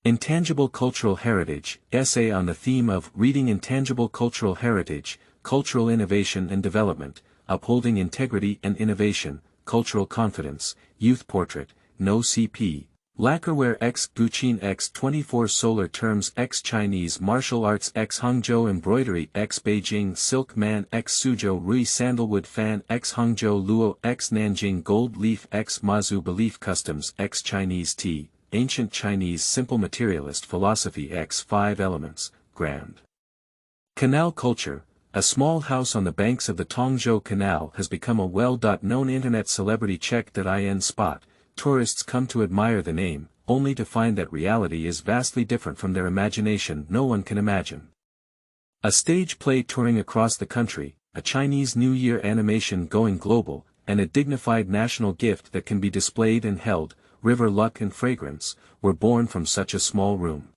Intangible Cultural Heritage, essay on the theme of reading intangible cultural heritage, cultural innovation and development, upholding integrity and innovation, cultural confidence, youth portrait, no CP. Lacquerware x Guqin x 24 Solar Terms x Chinese Martial Arts x Hangzhou Embroidery x Beijing Silk Man x Suzhou Rui Sandalwood Fan x Hangzhou Luo x Nanjing Gold Leaf x Mazu Belief Customs x Chinese Tea, Ancient Chinese Simple Materialist Philosophy x 5 Elements, Grand Canal Culture. A small house on the banks of the Tongzhou Canal has become a well-known internet celebrity check.in spot. Tourists come to admire the name, only to find that reality is vastly different from their imagination no one can imagine. A stage play touring across the country, a Chinese New Year animation going global, and a dignified national gift that can be displayed and held, River Luck and Fragrance, were born from such a small room.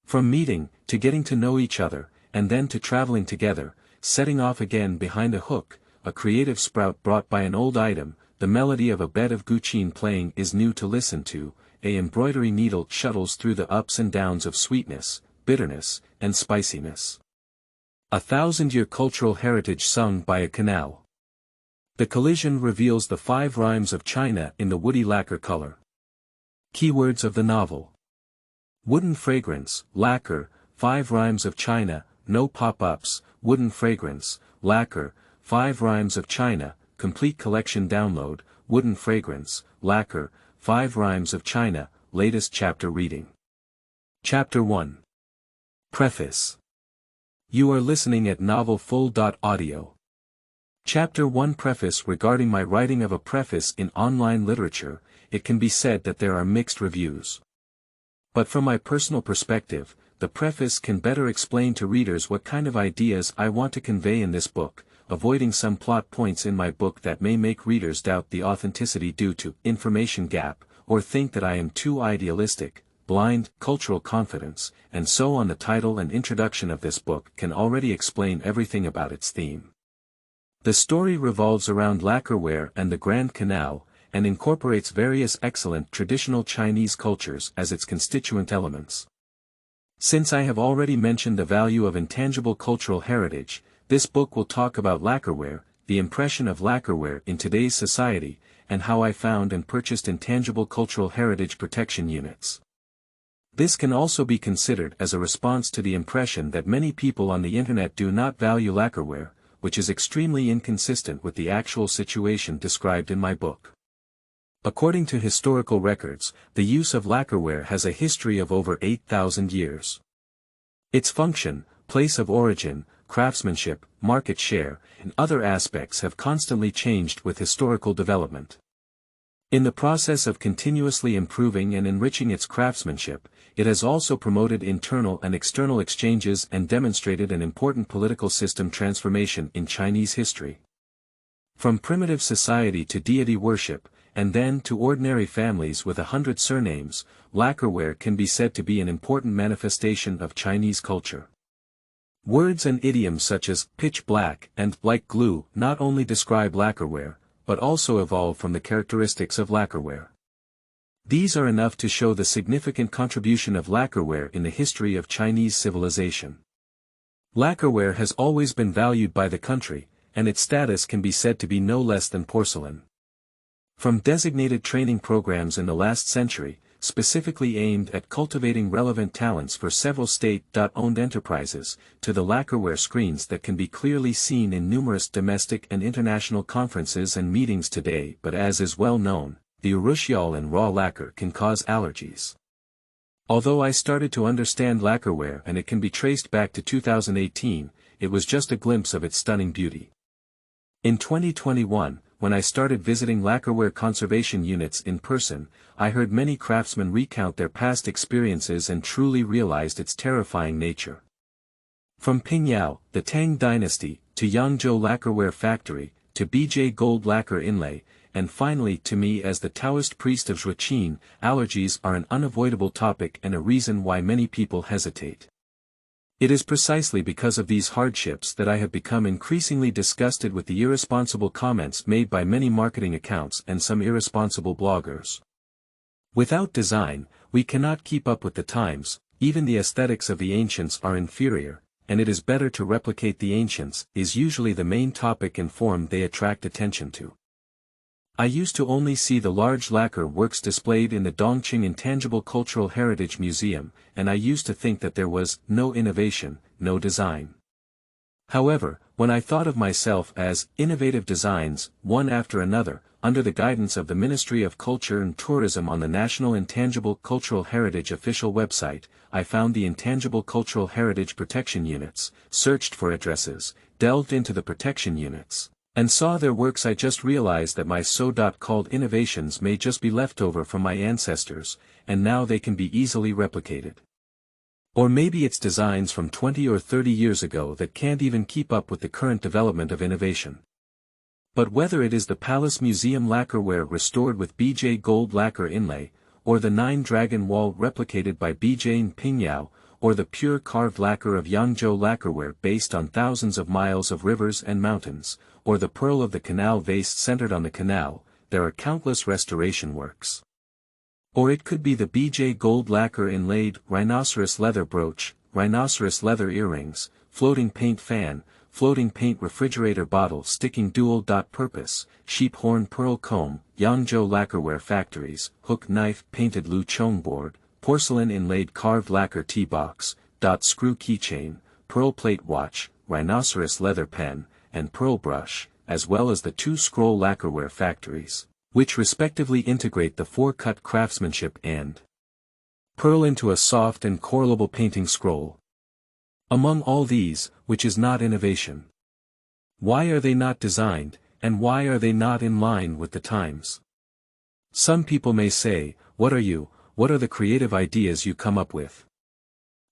From meeting, to getting to know each other, and then to traveling together, setting off again behind a hook, a creative sprout brought by an old item. The melody of a bed of Guqin playing is new to listen to, a embroidery needle shuttles through the ups and downs of sweetness, bitterness, and spiciness. 1,000-year cultural heritage sung by a canal. The collision reveals the 5 rhymes of China in the woody lacquer color. Keywords of the novel. Wooden fragrance, lacquer, 5 rhymes of China, no pop-ups, wooden fragrance, lacquer, 5 rhymes of China, complete collection download, wooden fragrance, lacquer, 5 rhymes of China, latest chapter reading. Chapter 1. Preface. You are listening at novelfull.audio. Chapter 1 Preface. Regarding my writing of a preface in online literature, it can be said that there are mixed reviews. But from my personal perspective, the preface can better explain to readers what kind of ideas I want to convey in this book, avoiding some plot points in my book that may make readers doubt the authenticity due to information gap, or think that I am too idealistic, blind. Cultural confidence, and so on. The title and introduction of this book can already explain everything about its theme. The story revolves around lacquerware and the Grand Canal, and incorporates various excellent traditional Chinese cultures as its constituent elements. Since I have already mentioned the value of intangible cultural heritage, this book will talk about lacquerware, the impression of lacquerware in today's society, and how I found and purchased intangible cultural heritage protection units. This can also be considered as a response to the impression that many people on the internet do not value lacquerware, which is extremely inconsistent with the actual situation described in my book. According to historical records, the use of lacquerware has a history of over 8,000 years. Its function, place of origin, craftsmanship, market share, and other aspects have constantly changed with historical development. In the process of continuously improving and enriching its craftsmanship, it has also promoted internal and external exchanges and demonstrated an important political system transformation in Chinese history. From primitive society to deity worship, and then to ordinary families with 100 surnames, lacquerware can be said to be an important manifestation of Chinese culture. Words and idioms such as pitch black and like glue not only describe lacquerware, but also evolve from the characteristics of lacquerware. These are enough to show the significant contribution of lacquerware in the history of Chinese civilization. Lacquerware has always been valued by the country, and its status can be said to be no less than porcelain. From designated training programs in the last century, specifically aimed at cultivating relevant talents for several state-owned enterprises, to the lacquerware screens that can be clearly seen in numerous domestic and international conferences and meetings today. But as is well known, the urushiol and raw lacquer can cause allergies. Although I started to understand lacquerware and it can be traced back to 2018, it was just a glimpse of its stunning beauty. In 2021, when I started visiting lacquerware conservation units in person, I heard many craftsmen recount their past experiences and truly realized its terrifying nature. From Pingyao, the Tang dynasty, to Yangzhou Lacquerware Factory, to BJ Gold Lacquer Inlay, and finally to me as the Taoist priest of Zhuqin, allergies are an unavoidable topic and a reason why many people hesitate. It is precisely because of these hardships that I have become increasingly disgusted with the irresponsible comments made by many marketing accounts and some irresponsible bloggers. Without design, We cannot keep up with the times, even the aesthetics of the ancients are inferior, and it is better to replicate the ancients, is usually the main topic and form they attract attention to. I used to only see the large lacquer works displayed in the Dongqing Intangible Cultural Heritage Museum, and I used to think that there was no innovation, no design. However, when I thought of myself as innovative designs, one after another, under the guidance of the Ministry of Culture and Tourism on the National Intangible Cultural Heritage official website, I found the Intangible Cultural Heritage Protection Units, searched for addresses, delved into the protection units, and saw their works. I just realized that my so-called innovations may just be leftover from my ancestors, and now they can be easily replicated. Or maybe it's designs from 20 or 30 years ago that can't even keep up with the current development of innovation. But whether it is the Palace Museum lacquerware restored with BJ gold lacquer inlay, or the 9-dragon wall replicated by BJ Pingyao, or the pure carved lacquer of Yangzhou lacquerware based on thousands of miles of rivers and mountains, or the pearl of the Canal vase centered on the canal, there are countless restoration works. Or it could be the BJ gold lacquer inlaid rhinoceros leather brooch, rhinoceros leather earrings, floating paint fan, floating paint refrigerator bottle sticking dual purpose, sheep horn pearl comb, Yangzhou lacquerware factories, hook knife painted Luchong board, porcelain inlaid carved lacquer tea box, screw keychain, pearl plate watch, rhinoceros leather pen, and pearl brush, as well as the 2 scroll lacquerware factories, which respectively integrate the 4-cut craftsmanship and pearl into a soft and correlable painting scroll. Among all these, which is not innovation? Why are they not designed, and why are they not in line with the times? Some people may say, what are the creative ideas you come up with?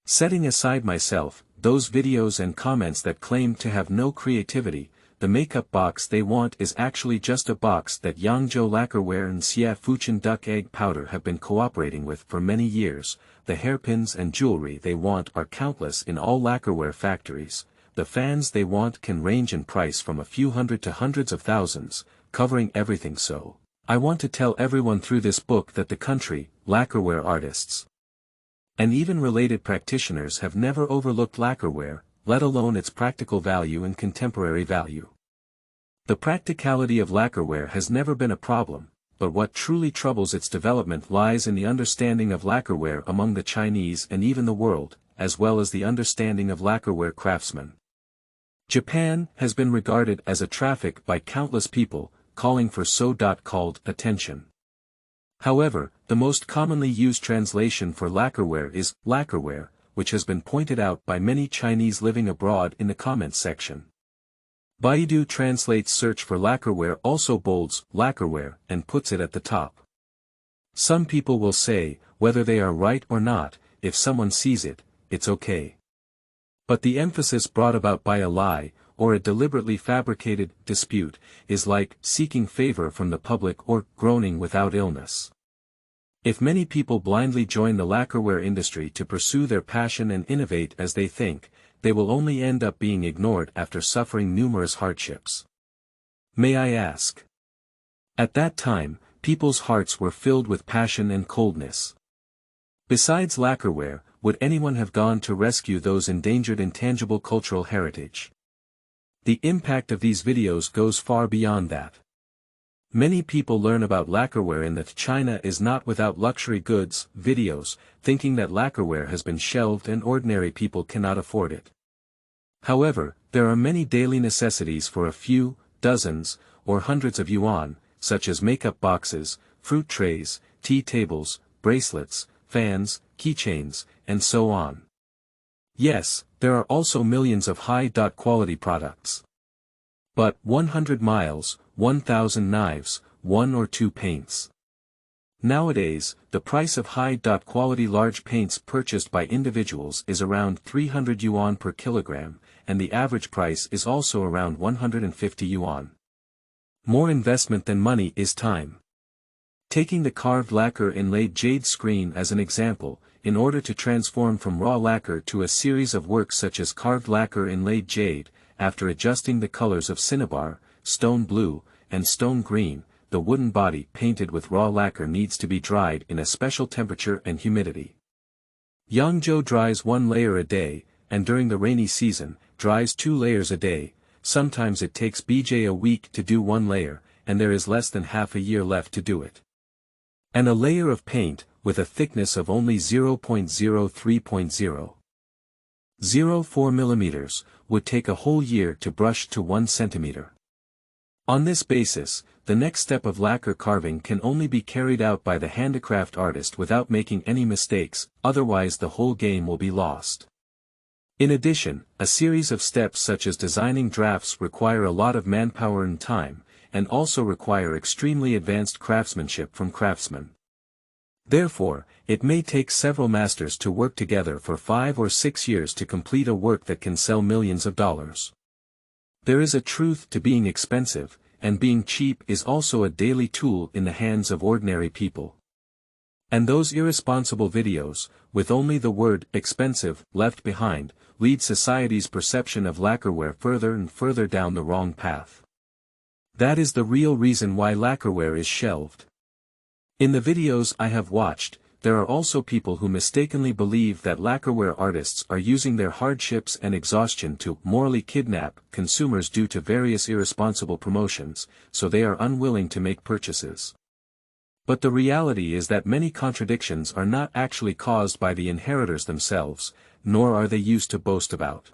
Setting aside myself, those videos and comments that claim to have no creativity, the makeup box they want is actually just a box that Yangzhou lacquerware and Xia Fuchin duck egg powder have been cooperating with for many years. The hairpins and jewelry they want are countless in all lacquerware factories. The fans they want can range in price from a few hundred to hundreds of thousands, covering everything. So, I want to tell everyone through this book that the country, lacquerware artists, and even related practitioners have never overlooked lacquerware, let alone its practical value and contemporary value. The practicality of lacquerware has never been a problem, but what truly troubles its development lies in the understanding of lacquerware among the Chinese and even the world, as well as the understanding of lacquerware craftsmen. Japan has been regarded as a traffic by countless people, calling for so-called attention. However, the most commonly used translation for lacquerware is lacquerware, which has been pointed out by many Chinese living abroad in the comments section. Baidu translates search for lacquerware, also bolds lacquerware and puts it at the top. Some people will say, whether they are right or not, if someone sees it, it's okay. But the emphasis brought about by a lie, or a deliberately fabricated dispute, is like seeking favor from the public or groaning without illness. If many people blindly join the lacquerware industry to pursue their passion and innovate as they think, they will only end up being ignored after suffering numerous hardships. May I ask? At that time, people's hearts were filled with passion and coldness. Besides lacquerware, would anyone have gone to rescue those endangered intangible cultural heritage? The impact of these videos goes far beyond that. Many people learn about lacquerware in that China is not without luxury goods, videos, thinking that lacquerware has been shelved and ordinary people cannot afford it. However, there are many daily necessities for a few, dozens, or hundreds of yuan, such as makeup boxes, fruit trays, tea tables, bracelets, fans, keychains, and so on. Yes, there are also millions of high-quality products. But 100 miles, 1,000 knives, 1 or 2 paints. Nowadays, the price of high-quality large paints purchased by individuals is around 300 yuan per kilogram, and the average price is also around 150 yuan. More investment than money is time. Taking the carved lacquer inlaid jade screen as an example, in order to transform from raw lacquer to a series of works such as carved lacquer inlaid jade, after adjusting the colors of cinnabar, stone blue, and stone green, the wooden body painted with raw lacquer needs to be dried in a special temperature and humidity. Yangzhou dries 1 layer a day, and during the rainy season, dries 2 layers a day. Sometimes it takes BJ a week to do 1 layer, and there is less than half a year left to do it. And a layer of paint, with a thickness of only 0.03.004 mm, would take a whole year to brush to 1 centimeter. On this basis, the next step of lacquer carving can only be carried out by the handicraft artist without making any mistakes, otherwise the whole game will be lost. In addition, a series of steps such as designing drafts require a lot of manpower and time, and also require extremely advanced craftsmanship from craftsmen. Therefore, it may take several masters to work together for 5 or 6 years to complete a work that can sell millions of dollars. There is a truth to being expensive, and being cheap is also a daily tool in the hands of ordinary people. And those irresponsible videos, with only the word expensive left behind, lead society's perception of lacquerware further and further down the wrong path. That is the real reason why lacquerware is shelved. In the videos I have watched, there are also people who mistakenly believe that lacquerware artists are using their hardships and exhaustion to morally kidnap consumers due to various irresponsible promotions, so they are unwilling to make purchases. But the reality is that many contradictions are not actually caused by the inheritors themselves, nor are they used to boast about.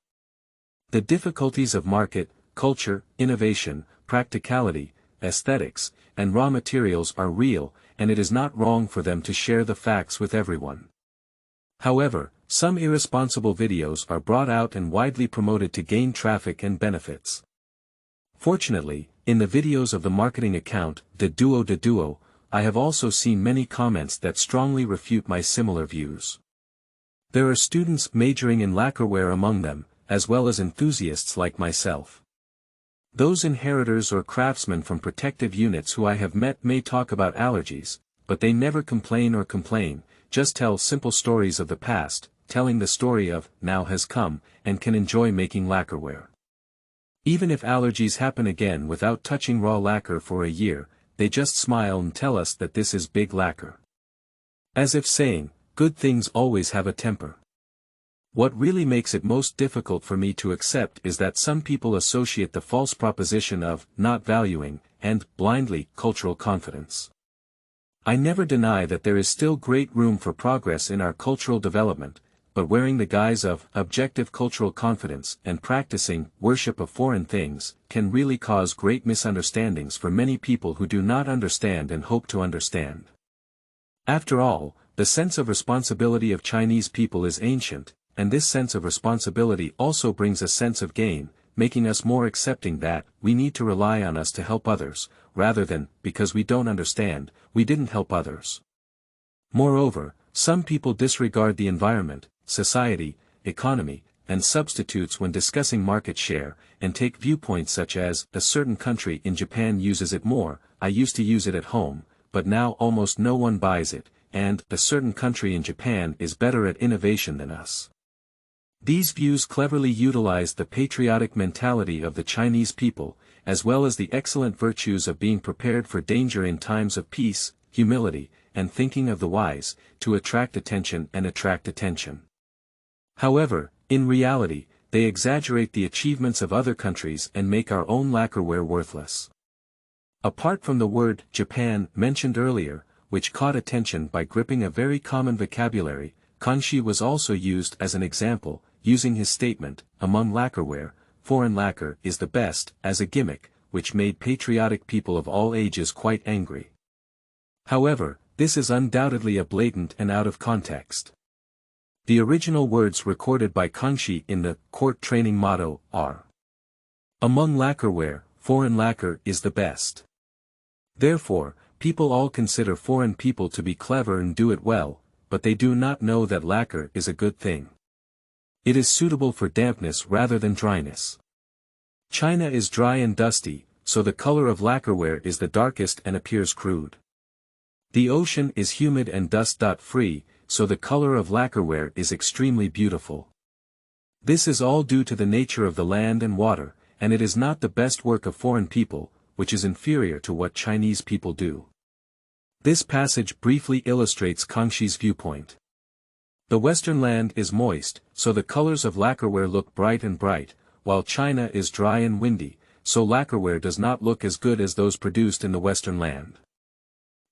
The difficulties of market, culture, innovation, practicality, aesthetics, and raw materials are real, and it is not wrong for them to share the facts with everyone. However, some irresponsible videos are brought out and widely promoted to gain traffic and benefits. Fortunately, in the videos of the marketing account, de Duo, I have also seen many comments that strongly refute my similar views. There are students majoring in lacquerware among them, as well as enthusiasts like myself. Those inheritors or craftsmen from protective units who I have met may talk about allergies, but they never complain, just tell simple stories of the past, telling the story of, now has come, and can enjoy making lacquerware. Even if allergies happen again without touching raw lacquer for a year, they just smile and tell us that this is big lacquer. As if saying, good things always have a temper. What really makes it most difficult for me to accept is that some people associate the false proposition of not valuing, and blindly, cultural confidence. I never deny that there is still great room for progress in our cultural development, but wearing the guise of objective cultural confidence and practicing worship of foreign things can really cause great misunderstandings for many people who do not understand and hope to understand. After all, the sense of responsibility of Chinese people is ancient, and this sense of responsibility also brings a sense of gain, making us more accepting that we need to rely on us to help others, rather than, because we don't understand, we didn't help others. Moreover, some people disregard the environment, society, economy, and substitutes when discussing market share, and take viewpoints such as, a certain country in Japan uses it more, I used to use it at home, but now almost no one buys it, and, a certain country in Japan is better at innovation than us. These views cleverly utilize the patriotic mentality of the Chinese people, as well as the excellent virtues of being prepared for danger in times of peace, humility, and thinking of the wise, to attract attention. However, in reality, they exaggerate the achievements of other countries and make our own lacquerware worthless. Apart from the word Japan mentioned earlier, which caught attention by gripping a very common vocabulary, Kanshi was also used as an example, using his statement, among lacquerware, foreign lacquer is the best, as a gimmick, which made patriotic people of all ages quite angry. However, this is undoubtedly a blatant and out of context. The original words recorded by Kanshi in the court training motto are, among lacquerware, foreign lacquer is the best. Therefore, people all consider foreign people to be clever and do it well, but they do not know that lacquer is a good thing. It is suitable for dampness rather than dryness. China is dry and dusty, so the color of lacquerware is the darkest and appears crude. The ocean is humid and dust-free, so the color of lacquerware is extremely beautiful. This is all due to the nature of the land and water, and it is not the best work of foreign people, which is inferior to what Chinese people do. This passage briefly illustrates Kangxi's viewpoint. The Western land is moist, so the colors of lacquerware look bright and bright, while China is dry and windy, so lacquerware does not look as good as those produced in the Western land.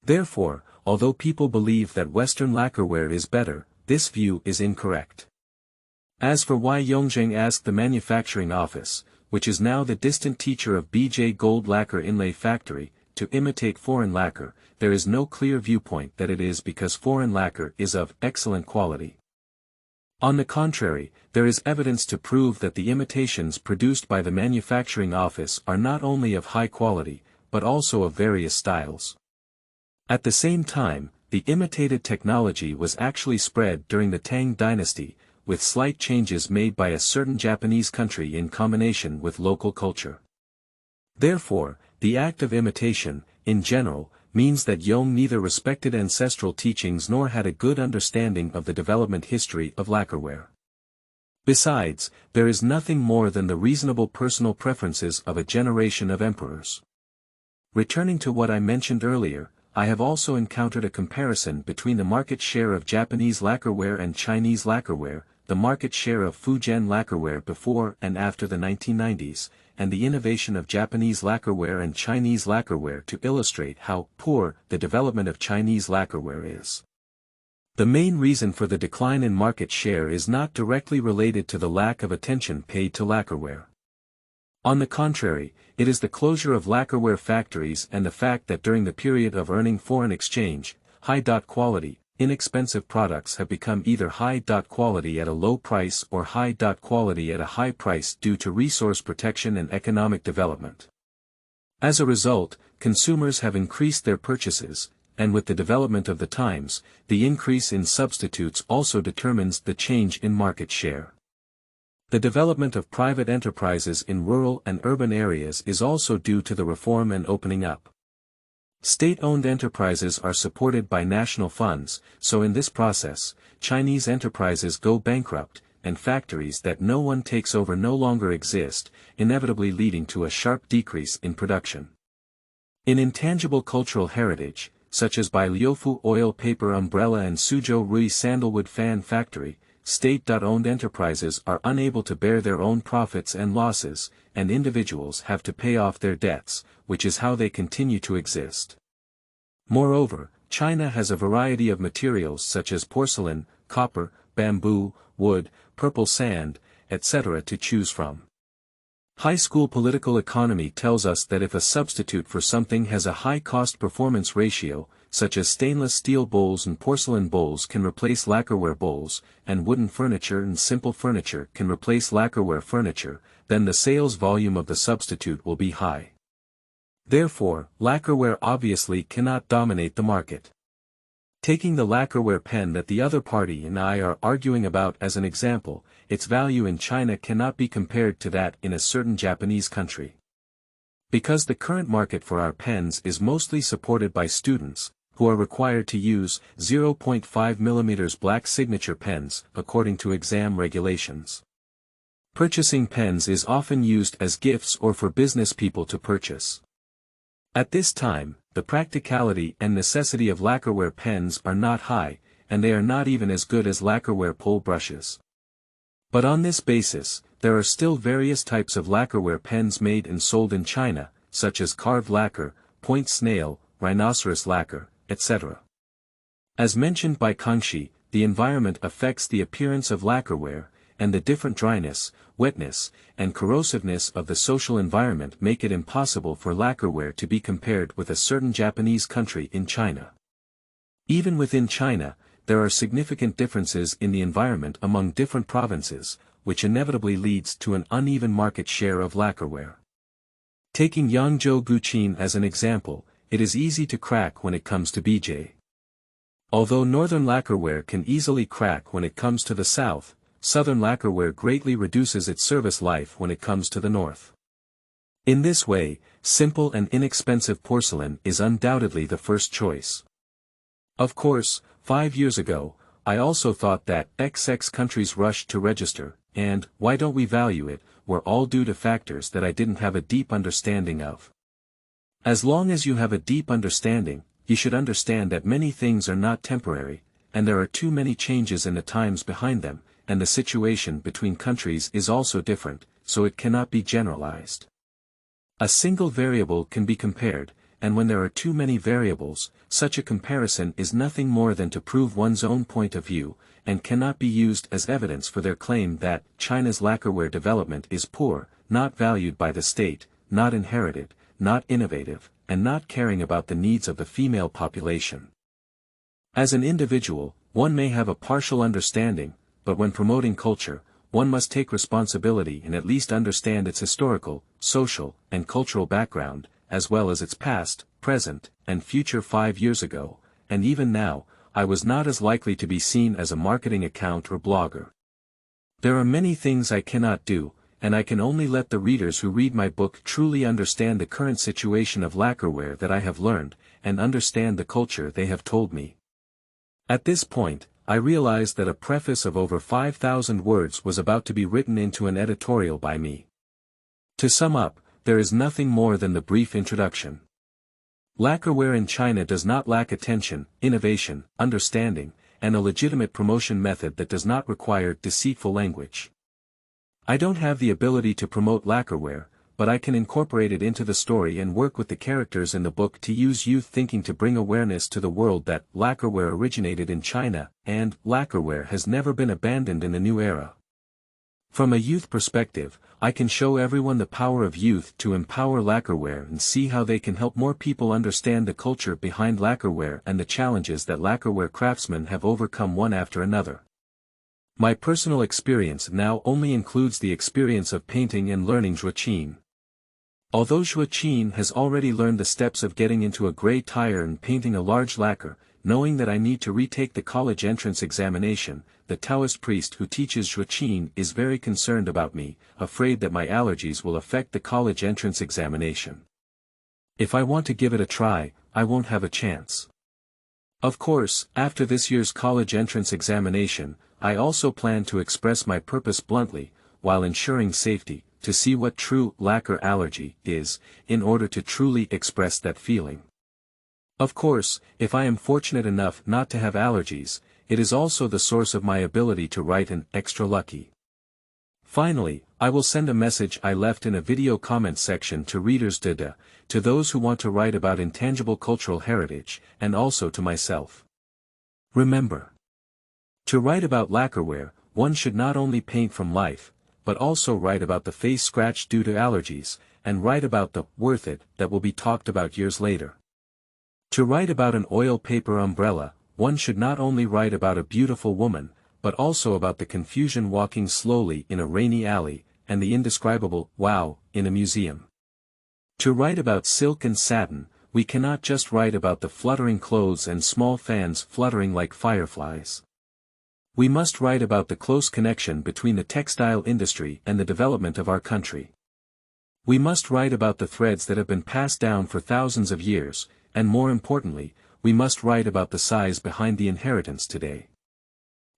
Therefore, although people believe that Western lacquerware is better, this view is incorrect. As for why Yongzheng asked the manufacturing office, which is now the distant teacher of BJ Gold Lacquer Inlay Factory, to imitate foreign lacquer, there is no clear viewpoint that it is because foreign lacquer is of excellent quality. On the contrary, there is evidence to prove that the imitations produced by the manufacturing office are not only of high quality, but also of various styles. At the same time, the imitated technology was actually spread during the Tang dynasty, with slight changes made by a certain Japanese country in combination with local culture. Therefore, the act of imitation, in general, means that Yong neither respected ancestral teachings nor had a good understanding of the development history of lacquerware. Besides, there is nothing more than the reasonable personal preferences of a generation of emperors. Returning to what I mentioned earlier, I have also encountered a comparison between the market share of Japanese lacquerware and Chinese lacquerware, the market share of Fujian lacquerware before and after the 1990s, and the innovation of Japanese lacquerware and Chinese lacquerware to illustrate how poor the development of Chinese lacquerware is. The main reason for the decline in market share is not directly related to the lack of attention paid to lacquerware. On the contrary, it is the closure of lacquerware factories and the fact that during the period of earning foreign exchange, high-quality, inexpensive products have become either high-quality at a low price or high-quality at a high price due to resource protection and economic development. As a result, consumers have increased their purchases, and with the development of the times, the increase in substitutes also determines the change in market share. The development of private enterprises in rural and urban areas is also due to the reform and opening up. State-owned enterprises are supported by national funds, so in this process, Chinese enterprises go bankrupt, and factories that no one takes over no longer exist, inevitably leading to a sharp decrease in production. In intangible cultural heritage, such as by Liufu Oil Paper Umbrella and Suzhou Rui Sandalwood Fan Factory, state-owned enterprises are unable to bear their own profits and losses, and individuals have to pay off their debts, which is how they continue to exist. Moreover, China has a variety of materials such as porcelain, copper, bamboo, wood, purple sand, etc. to choose from. High school political economy tells us that if a substitute for something has a high cost-performance ratio, such as stainless steel bowls and porcelain bowls can replace lacquerware bowls, and wooden furniture and simple furniture can replace lacquerware furniture, then the sales volume of the substitute will be high. Therefore, lacquerware obviously cannot dominate the market. Taking the lacquerware pen that the other party and I are arguing about as an example, its value in China cannot be compared to that in a certain Japanese country. Because the current market for our pens is mostly supported by students, who are required to use 0.5 mm black signature pens, according to exam regulations. Purchasing pens is often used as gifts or for business people to purchase. At this time, the practicality and necessity of lacquerware pens are not high, and they are not even as good as lacquerware pole brushes. But on this basis, there are still various types of lacquerware pens made and sold in China, such as carved lacquer, point snail, rhinoceros lacquer, etc. As mentioned by Kangxi, the environment affects the appearance of lacquerware, and the different dryness, wetness, and corrosiveness of the social environment make it impossible for lacquerware to be compared with a certain Japanese country in China. Even within China, there are significant differences in the environment among different provinces, which inevitably leads to an uneven market share of lacquerware. Taking Yangzhou Guqin as an example, it is easy to crack when it comes to BJ. Although northern lacquerware can easily crack when it comes to the south, southern lacquerware greatly reduces its service life when it comes to the north. In this way, simple and inexpensive porcelain is undoubtedly the first choice. Of course, 5 years ago, I also thought that XX countries rushed to register, and why don't we value it, were all due to factors that I didn't have a deep understanding of. As long as you have a deep understanding, you should understand that many things are not temporary, and there are too many changes in the times behind them, and the situation between countries is also different, so it cannot be generalized. A single variable can be compared, and when there are too many variables, such a comparison is nothing more than to prove one's own point of view, and cannot be used as evidence for their claim that China's lacquerware development is poor, not valued by the state, not inherited, not innovative, and not caring about the needs of the female population. As an individual, one may have a partial understanding, but when promoting culture, one must take responsibility and at least understand its historical, social, and cultural background, as well as its past, present, and future. 5 years ago, and even now, I was not as likely to be seen as a marketing account or blogger. There are many things I cannot do, and I can only let the readers who read my book truly understand the current situation of lacquerware that I have learned, and understand the culture they have told me. At this point, I realized that a preface of over 5,000 words was about to be written into an editorial by me. To sum up, there is nothing more than the brief introduction. Lacquerware in China does not lack attention, innovation, understanding, and a legitimate promotion method that does not require deceitful language. I don't have the ability to promote lacquerware, but I can incorporate it into the story and work with the characters in the book to use youth thinking to bring awareness to the world that lacquerware originated in China, and lacquerware has never been abandoned in the new era. From a youth perspective, I can show everyone the power of youth to empower lacquerware and see how they can help more people understand the culture behind lacquerware and the challenges that lacquerware craftsmen have overcome one after another. My personal experience now only includes the experience of painting and learning Zhuoqin. Although Zhuoqin has already learned the steps of getting into a gray tire and painting a large lacquer, knowing that I need to retake the college entrance examination, the Taoist priest who teaches Zhuoqin is very concerned about me, afraid that my allergies will affect the college entrance examination. If I want to give it a try, I won't have a chance. Of course, after this year's college entrance examination, I also plan to express my purpose bluntly, while ensuring safety, to see what true lacquer allergy is, in order to truly express that feeling. Of course, if I am fortunate enough not to have allergies, it is also the source of my ability to write an extra lucky. Finally, I will send a message I left in a video comment section to readers to those who want to write about intangible cultural heritage, and also to myself. Remember, to write about lacquerware, one should not only paint from life, but also write about the face scratch due to allergies, and write about the worth it that will be talked about years later. To write about an oil paper umbrella, one should not only write about a beautiful woman, but also about the confusion walking slowly in a rainy alley, and the indescribable wow in a museum. To write about silk and satin, we cannot just write about the fluttering clothes and small fans fluttering like fireflies. We must write about the close connection between the textile industry and the development of our country. We must write about the threads that have been passed down for thousands of years, and more importantly, we must write about the size behind the inheritance today.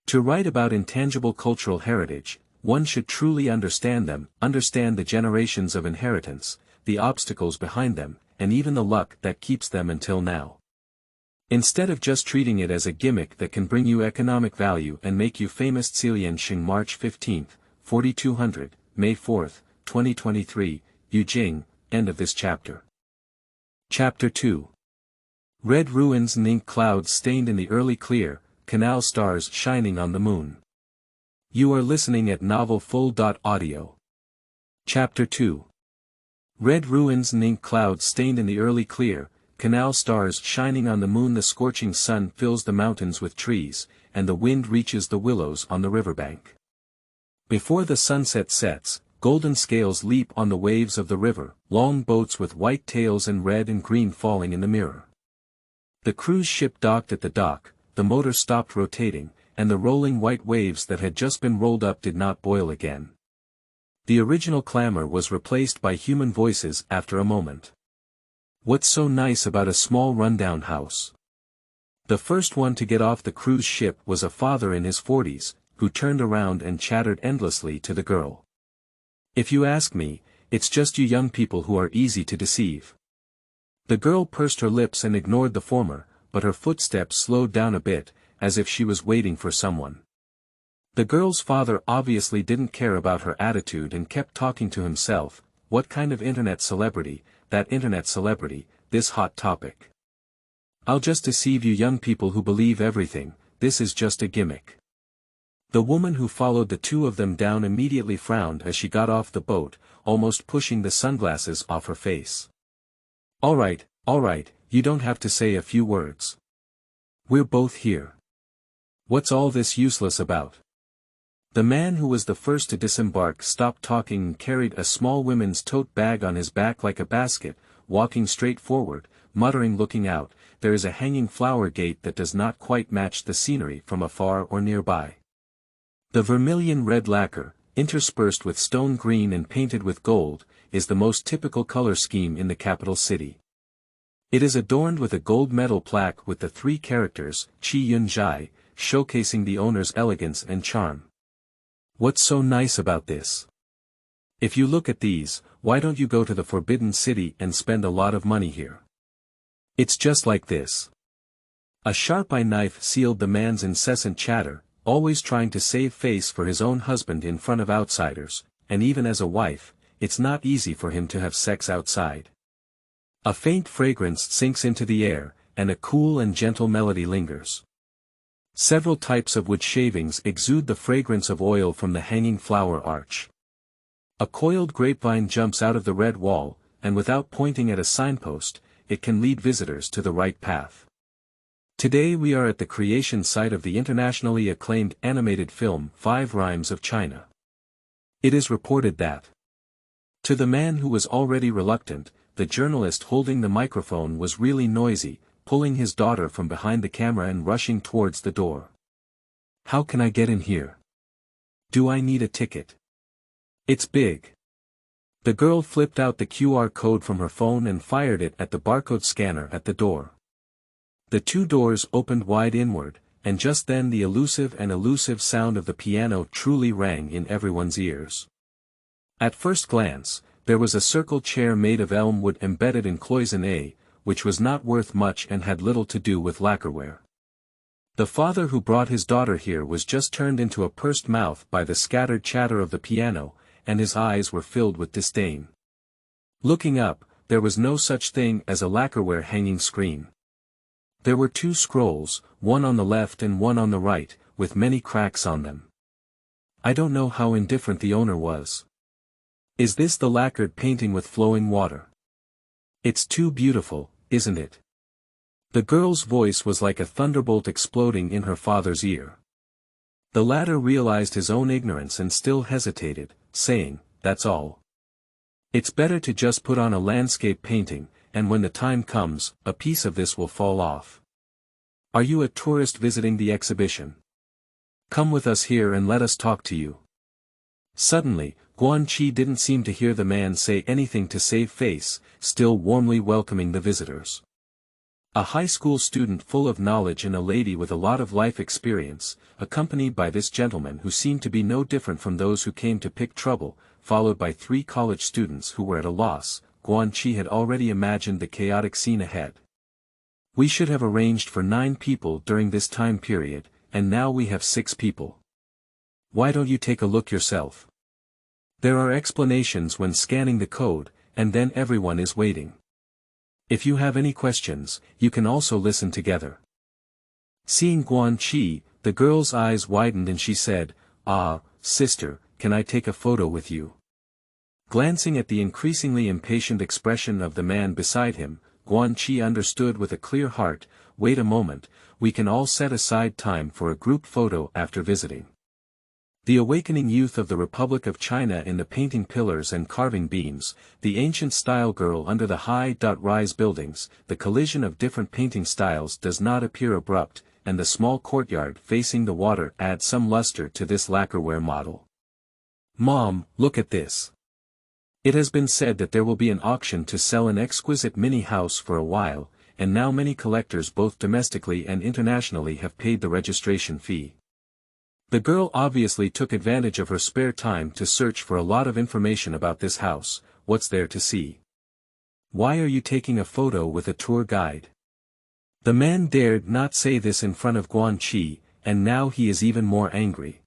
To write about intangible cultural heritage, one should truly understand them, understand the generations of inheritance, the obstacles behind them, and even the luck that keeps them until now. Instead of just treating it as a gimmick that can bring you economic value and make you famous. Xing March 15, 4200, May 4, 2023, Yujing, end of this chapter. Chapter 2. Red ruins and ink clouds stained in the early clear, Canal stars shining on the moon. You are listening at novelfull.audio. Chapter 2. Red ruins and ink clouds stained in the early clear, Canal stars shining on the moon. The scorching sun fills the mountains with trees, and the wind reaches the willows on the riverbank. Before the sunset sets, golden scales leap on the waves of the river, long boats with white tails and red and green falling in the mirror. The cruise ship docked at the dock, the motor stopped rotating, and the rolling white waves that had just been rolled up did not boil again. The original clamor was replaced by human voices after a moment. What's so nice about a small rundown house? The first one to get off the cruise ship was a father in his 40s, who turned around and chattered endlessly to the girl. If you ask me, it's just you young people who are easy to deceive. The girl pursed her lips and ignored the former, but her footsteps slowed down a bit, as if she was waiting for someone. The girl's father obviously didn't care about her attitude and kept talking to himself. What kind of internet celebrity, that internet celebrity, this hot topic. I'll just deceive you young people who believe everything, this is just a gimmick. The woman who followed the two of them down immediately frowned as she got off the boat, almost pushing the sunglasses off her face. All right, you don't have to say a few words. We're both here. What's all this useless about? The man who was the first to disembark stopped talking and carried a small women's tote bag on his back like a basket, walking straight forward, muttering looking out, there is a hanging flower gate that does not quite match the scenery from afar or nearby. The vermilion red lacquer, interspersed with stone green and painted with gold, is the most typical color scheme in the capital city. It is adorned with a gold metal plaque with the three characters, Qi Yun Zhai, showcasing the owner's elegance and charm. What's so nice about this? If you look at these, why don't you go to the Forbidden City and spend a lot of money here? It's just like this. A sharp-eye knife sealed the man's incessant chatter, always trying to save face for his own husband in front of outsiders, and even as a wife, it's not easy for him to have sex outside. A faint fragrance sinks into the air, and a cool and gentle melody lingers. Several types of wood shavings exude the fragrance of oil from the hanging flower arch. A coiled grapevine jumps out of the red wall, and without pointing at a signpost, it can lead visitors to the right path. Today we are at the creation site of the internationally acclaimed animated film 5 Rhymes of China. It is reported that, to the man who was already reluctant, the journalist holding the microphone was really noisy, pulling his daughter from behind the camera and rushing towards the door. How can I get in here? Do I need a ticket? It's big. The girl flipped out the QR code from her phone and fired it at the barcode scanner at the door. The two doors opened wide inward, and just then the elusive sound of the piano truly rang in everyone's ears. At first glance, there was a circle chair made of elm wood embedded in cloisonné, which was not worth much and had little to do with lacquerware. The father who brought his daughter here was just turned into a pursed mouth by the scattered chatter of the piano, and his eyes were filled with disdain. Looking up, there was no such thing as a lacquerware hanging screen. There were 2 scrolls, one on the left and one on the right, with many cracks on them. I don't know how indifferent the owner was. Is this the lacquered painting with flowing water? It's too beautiful, isn't it? The girl's voice was like a thunderbolt exploding in her father's ear. The latter realized his own ignorance and still hesitated, saying, "That's all. It's better to just put on a landscape painting, and when the time comes, a piece of this will fall off. Are you a tourist visiting the exhibition? Come with us here and let us talk to you." Suddenly, Guanqi didn't seem to hear the man say anything to save face, still warmly welcoming the visitors. A high school student full of knowledge and a lady with a lot of life experience, accompanied by this gentleman who seemed to be no different from those who came to pick trouble, followed by 3 college students who were at a loss, Guanqi had already imagined the chaotic scene ahead. We should have arranged for 9 people during this time period, and now we have 6 people. Why don't you take a look yourself? There are explanations when scanning the code, and then everyone is waiting. If you have any questions, you can also listen together. Seeing Guanqi, the girl's eyes widened and she said, "Ah, sister, can I take a photo with you?" Glancing at the increasingly impatient expression of the man beside him, Guanqi understood with a clear heart, wait a moment, we can all set aside time for a group photo after visiting. The awakening youth of the Republic of China in the painting pillars and carving beams, the ancient style girl under the high-rise buildings, the collision of different painting styles does not appear abrupt, and the small courtyard facing the water adds some luster to this lacquerware model. Mom, look at this. It has been said that there will be an auction to sell an exquisite mini house for a while, and now many collectors both domestically and internationally have paid the registration fee. The girl obviously took advantage of her spare time to search for a lot of information about this house. What's there to see? Why are you taking a photo with a tour guide? The man dared not say this in front of Guanqi, and now he is even more angry.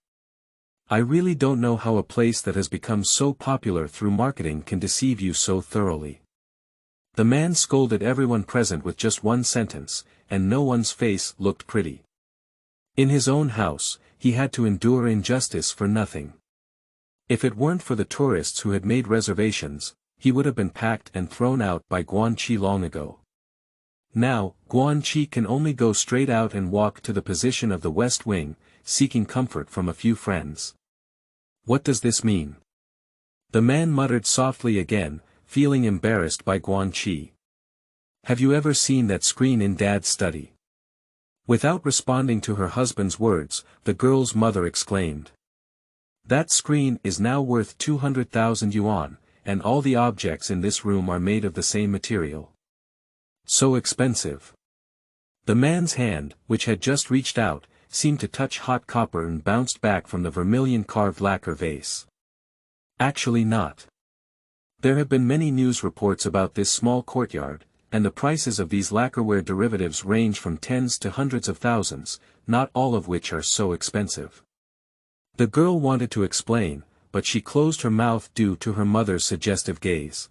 I really don't know how a place that has become so popular through marketing can deceive you so thoroughly. The man scolded everyone present with just one sentence, and no one's face looked pretty. In his own house, he had to endure injustice for nothing. If it weren't for the tourists who had made reservations, he would have been packed and thrown out by Guanqi long ago. Now, Guanqi can only go straight out and walk to the position of the west wing, seeking comfort from a few friends. What does this mean? The man muttered softly again, feeling embarrassed by Guanqi. Have you ever seen that screen in Dad's study? Without responding to her husband's words, the girl's mother exclaimed. That screen is now worth 200,000 yuan, and all the objects in this room are made of the same material. So expensive. The man's hand, which had just reached out, seemed to touch hot copper and bounced back from the vermilion-carved lacquer vase. Actually not. There have been many news reports about this small courtyard, and the prices of these lacquerware derivatives range from tens to hundreds of thousands, not all of which are so expensive. The girl wanted to explain, but she closed her mouth due to her mother's suggestive gaze.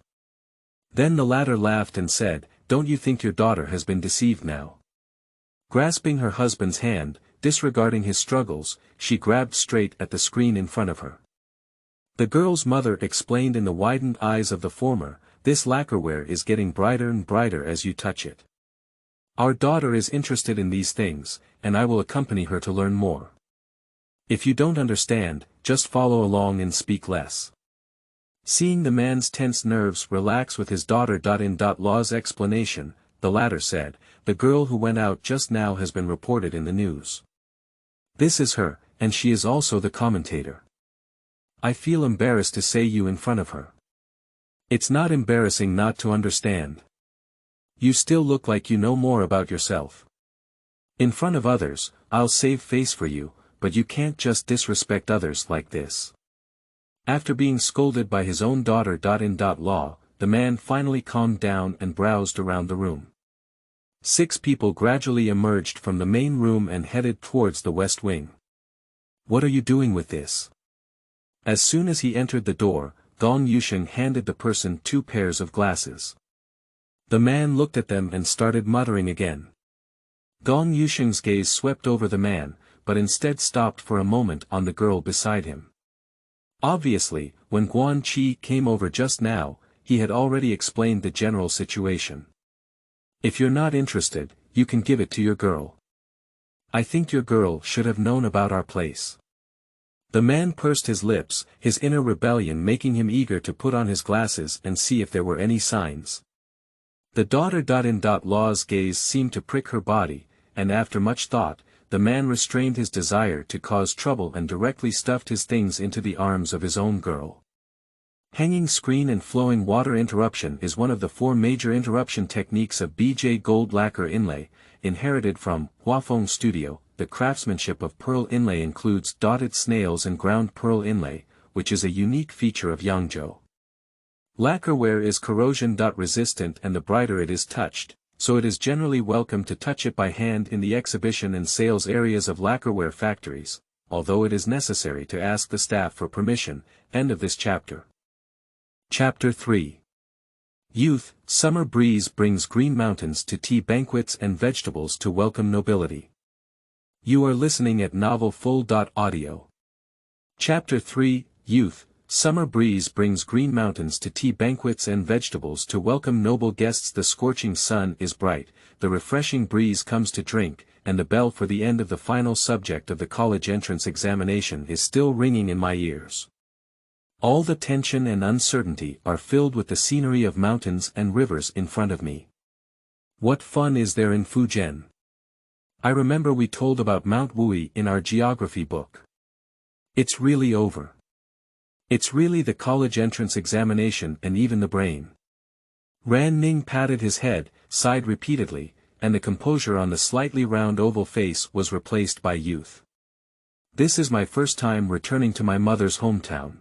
Then the latter laughed and said, "Don't you think your daughter has been deceived now?" Grasping her husband's hand, disregarding his struggles, she grabbed straight at the screen in front of her. The girl's mother explained in the widened eyes of the former, "This lacquerware is getting brighter and brighter as you touch it. Our daughter is interested in these things, and I will accompany her to learn more. If you don't understand, just follow along and speak less." Seeing the man's tense nerves relax with his daughter-in-law's explanation, the latter said, "The girl who went out just now has been reported in the news. This is her, and she is also the commentator. I feel embarrassed to say you in front of her." "It's not embarrassing not to understand. You still look like you know more about yourself. In front of others, I'll save face for you, but you can't just disrespect others like this." After being scolded by his own daughter-in-law, the man finally calmed down and browsed around the room. 6 people gradually emerged from the main room and headed towards the west wing. "What are you doing with this?" As soon as he entered the door, Gong Yusheng handed the person 2 pairs of glasses. The man looked at them and started muttering again. Gong Yusheng's gaze swept over the man, but instead stopped for a moment on the girl beside him. Obviously, when Guanqi came over just now, he had already explained the general situation. "If you're not interested, you can give it to your girl. I think your girl should have known about our place." The man pursed his lips, his inner rebellion making him eager to put on his glasses and see if there were any signs. The daughter-in-law's gaze seemed to prick her body, and after much thought, the man restrained his desire to cause trouble and directly stuffed his things into the arms of his own girl. Hanging screen and flowing water interruption is one of the 4 major interruption techniques of BJ gold lacquer inlay, inherited from Huafeng Studio. The craftsmanship of pearl inlay includes dotted snails and ground pearl inlay, which is a unique feature of Yangzhou. Lacquerware is corrosion-resistant, and the brighter it is touched, so it is generally welcome to touch it by hand in the exhibition and sales areas of lacquerware factories, although it is necessary to ask the staff for permission. End of this chapter. Chapter 3. Youth, summer breeze brings green mountains to tea, banquets and vegetables to welcome nobility. You are listening at novelfull.audio. Chapter 3, Youth, summer breeze brings green mountains to tea, banquets and vegetables to welcome noble guests. The scorching sun is bright, the refreshing breeze comes to drink, and the bell for the end of the final subject of the college entrance examination is still ringing in my ears. All the tension and uncertainty are filled with the scenery of mountains and rivers in front of me. What fun is there in Fujian? I remember we told about Mount Wui in our geography book. It's really over. It's really the college entrance examination and even the brain. Ran Ning patted his head, sighed repeatedly, and the composure on the slightly round oval face was replaced by youth. This is my first time returning to my mother's hometown.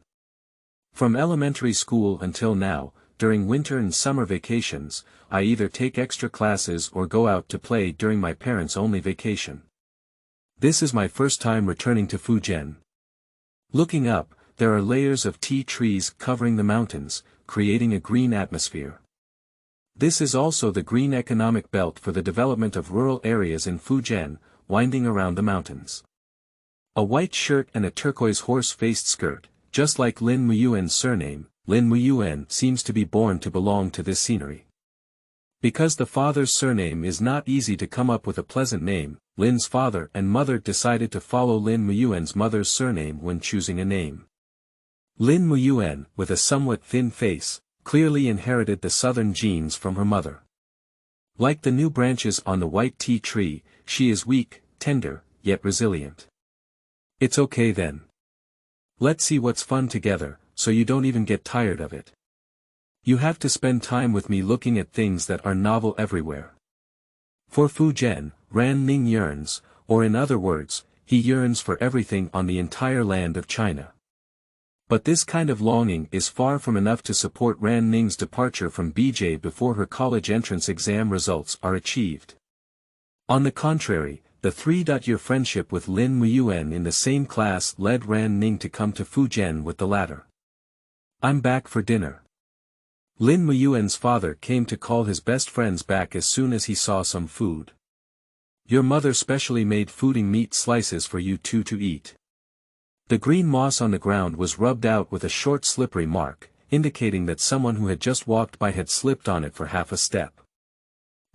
From elementary school until now, during winter and summer vacations, I either take extra classes or go out to play during my parents' only vacation. This is my first time returning to Fujian. Looking up, there are layers of tea trees covering the mountains, creating a green atmosphere. This is also the green economic belt for the development of rural areas in Fujian, winding around the mountains. A white shirt and a turquoise horse-faced skirt, just like Lin Muyuan's surname, Lin Muyuan seems to be born to belong to this scenery. Because the father's surname is not easy to come up with a pleasant name, Lin's father and mother decided to follow Lin Muyuan's mother's surname when choosing a name. Lin Muyuan, with a somewhat thin face, clearly inherited the southern genes from her mother. Like the new branches on the white tea tree, she is weak, tender, yet resilient. It's okay then. Let's see what's fun together, so you don't even get tired of it. You have to spend time with me looking at things that are novel everywhere. For Fujian, Ran Ning yearns, or in other words, he yearns for everything on the entire land of China. But this kind of longing is far from enough to support Ran Ning's departure from BJ before her college entrance exam results are achieved. On the contrary, the 3-year friendship with Lin Muyuan in the same class led Ran Ning to come to Fujian with the latter. I'm back for dinner. Lin Muyuan's father came to call his best friends back as soon as he saw some food. Your mother specially made fooding meat slices for you two to eat. The green moss on the ground was rubbed out with a short slippery mark, indicating that someone who had just walked by had slipped on it for half a step.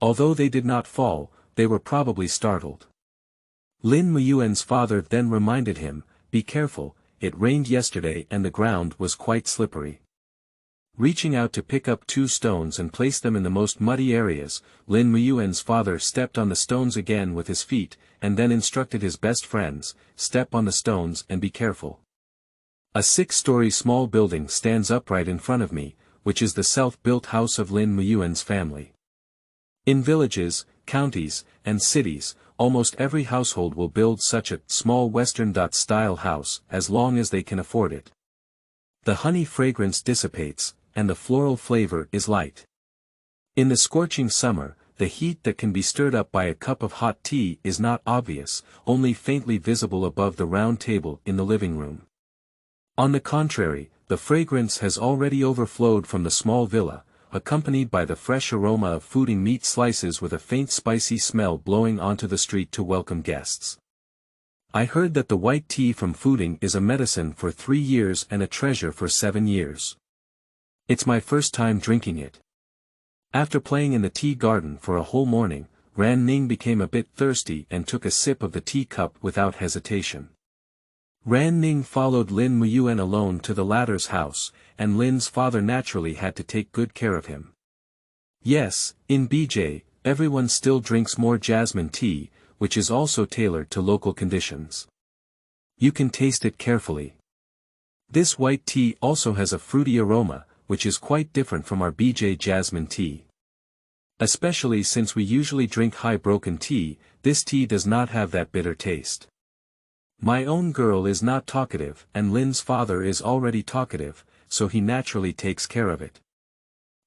Although they did not fall, they were probably startled. Lin Muyuan's father then reminded him, be careful, it rained yesterday and the ground was quite slippery. Reaching out to pick up 2 stones and place them in the most muddy areas, Lin Muyuan's father stepped on the stones again with his feet, and then instructed his best friends, step on the stones and be careful. A 6-story small building stands upright in front of me, which is the self-built house of Lin Muyuan's family. In villages, counties, and cities, almost every household will build such a small Western-style house as long as they can afford it. The honey fragrance dissipates, and the floral flavor is light. In the scorching summer, the heat that can be stirred up by a cup of hot tea is not obvious, only faintly visible above the round table in the living room. On the contrary, the fragrance has already overflowed from the small villa, accompanied by the fresh aroma of fooding meat slices with a faint spicy smell blowing onto the street to welcome guests. I heard that the white tea from fooding is a medicine for 3 years and a treasure for 7 years. It's my first time drinking it. After playing in the tea garden for a whole morning, Ran Ning became a bit thirsty and took a sip of the tea cup without hesitation. Ran Ning followed Lin Muyuan alone to the latter's house, and Lin's father naturally had to take good care of him. Yes, in BJ, everyone still drinks more jasmine tea, which is also tailored to local conditions. You can taste it carefully. This white tea also has a fruity aroma, which is quite different from our BJ jasmine tea. Especially since we usually drink high broken tea, this tea does not have that bitter taste. My own girl is not talkative and Lin's father is already talkative, so he naturally takes care of it.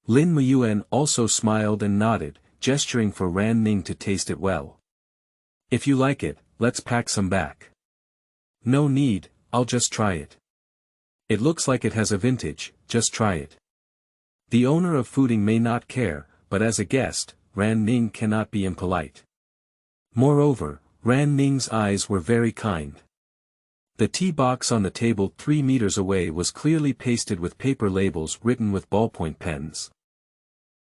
Lin Muyuan also smiled and nodded, gesturing for Ran Ning to taste it well. If you like it, let's pack some back. No need, I'll just try it. It looks like it has a vintage, just try it. The owner of fooding may not care, but as a guest, Ran Ning cannot be impolite. Moreover, Ran Ning's eyes were very kind. The tea box on the table 3 meters away was clearly pasted with paper labels written with ballpoint pens.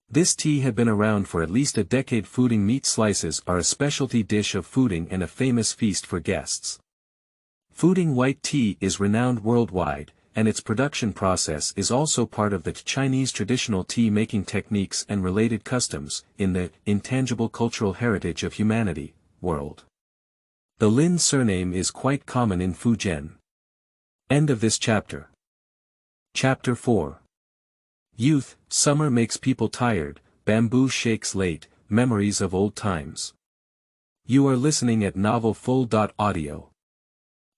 This tea had been around for at least a decade. Fooding meat slices are a specialty dish of fooding and a famous feast for guests. Fooding white tea is renowned worldwide, and its production process is also part of the Chinese traditional tea-making techniques and related customs, in the intangible cultural heritage of humanity, world. The Lin surname is quite common in Fujian. End of this chapter. Chapter 4. Youth, summer makes people tired, bamboo shakes late, memories of old times. You are listening at novelfull.audio.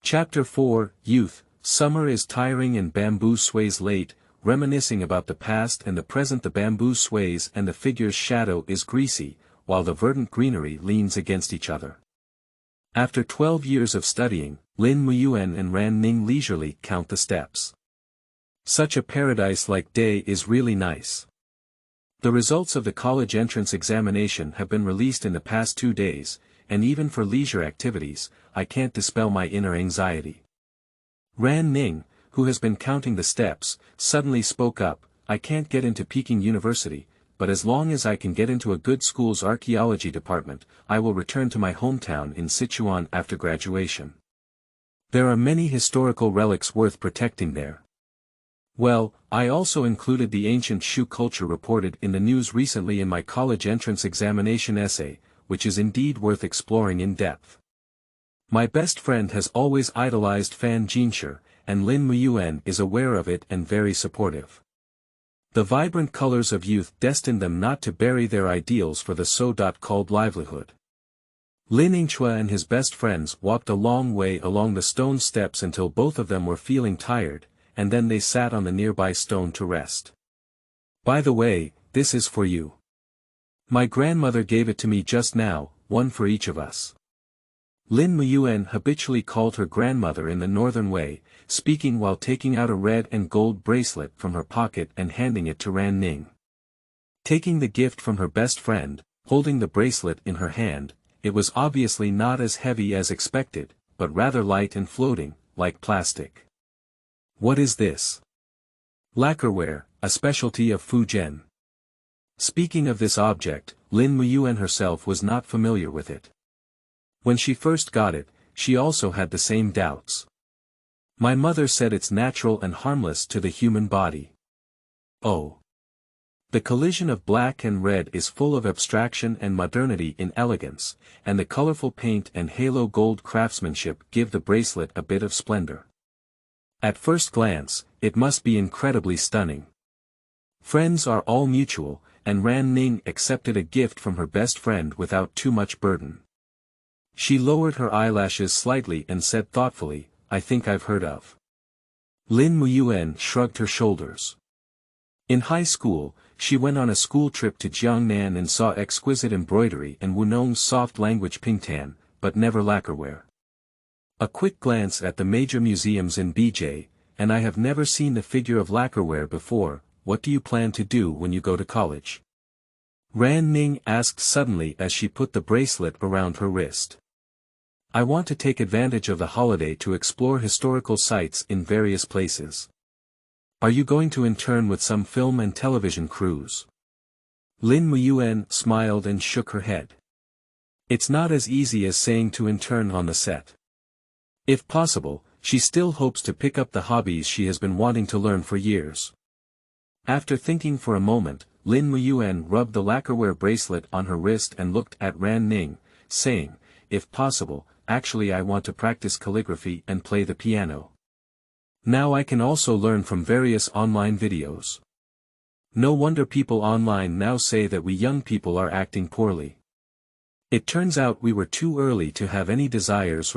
Chapter 4, Youth, summer is tiring and bamboo sways late, reminiscing about the past and the present. The bamboo sways and the figure's shadow is greasy, while the verdant greenery leans against each other. After 12 years of studying, Lin Muyuan and Ran Ning leisurely count the steps. Such a paradise-like day is really nice. The results of the college entrance examination have been released in the past 2 days, and even for leisure activities, I can't dispel my inner anxiety. Ran Ning, who has been counting the steps, suddenly spoke up, I can't get into Peking University, but as long as I can get into a good school's archaeology department, I will return to my hometown in Sichuan after graduation. There are many historical relics worth protecting there. Well, I also included the ancient Shu culture reported in the news recently in my college entrance examination essay, which is indeed worth exploring in depth. My best friend has always idolized Fan Jinshe, and Lin Muyuan is aware of it and very supportive. The vibrant colors of youth destined them not to bury their ideals for the so-called livelihood. Lin Yingchua and his best friends walked a long way along the stone steps until both of them were feeling tired, and then they sat on the nearby stone to rest. By the way, this is for you. My grandmother gave it to me just now, one for each of us. Lin Muyuan habitually called her grandmother in the northern way, speaking while taking out a red and gold bracelet from her pocket and handing it to Ran Ning. Taking the gift from her best friend, holding the bracelet in her hand, it was obviously not as heavy as expected, but rather light and floating, like plastic. What is this? Lacquerware, a specialty of Fujian. Speaking of this object, Lin Muyuan herself was not familiar with it. When she first got it, she also had the same doubts. My mother said it's natural and harmless to the human body. Oh. The collision of black and red is full of abstraction and modernity in elegance, and the colorful paint and halo gold craftsmanship give the bracelet a bit of splendor. At first glance, it must be incredibly stunning. Friends are all mutual, and Ran Ning accepted a gift from her best friend without too much burden. She lowered her eyelashes slightly and said thoughtfully, I think I've heard of. Lin Muyuan shrugged her shoulders. In high school, she went on a school trip to Jiangnan and saw exquisite embroidery and Wunong's soft language pingtan, but never lacquerware. A quick glance at the major museums in BJ, and I have never seen the figure of lacquerware before. What do you plan to do when you go to college? Ran Ning asked suddenly as she put the bracelet around her wrist. I want to take advantage of the holiday to explore historical sites in various places. Are you going to intern with some film and television crews? Lin Muyuan smiled and shook her head. It's not as easy as saying to intern on the set. If possible, she still hopes to pick up the hobbies she has been wanting to learn for years. After thinking for a moment, Lin Muyuan rubbed the lacquerware bracelet on her wrist and looked at Ran Ning, saying, if possible, actually I want to practice calligraphy and play the piano. Now I can also learn from various online videos. No wonder people online now say that we young people are acting poorly. It turns out we were too early to have any desires.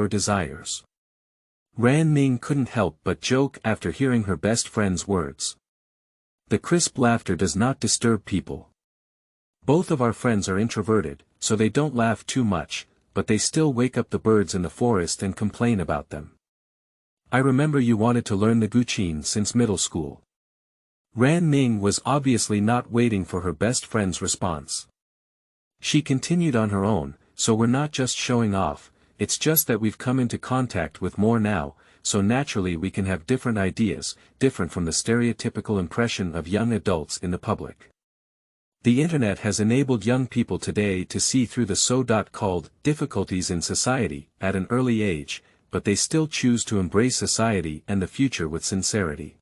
Ran Ning couldn't help but joke after hearing her best friend's words. The crisp laughter does not disturb people. Both of our friends are introverted, so they don't laugh too much, but they still wake up the birds in the forest and complain about them. I remember you wanted to learn the guqin since middle school. Ran Ning was obviously not waiting for her best friend's response. She continued on her own, so we're not just showing off, it's just that we've come into contact with more now, so naturally we can have different ideas, different from the stereotypical impression of young adults in the public. The internet has enabled young people today to see through the so-called difficulties in society at an early age, but they still choose to embrace society and the future with sincerity.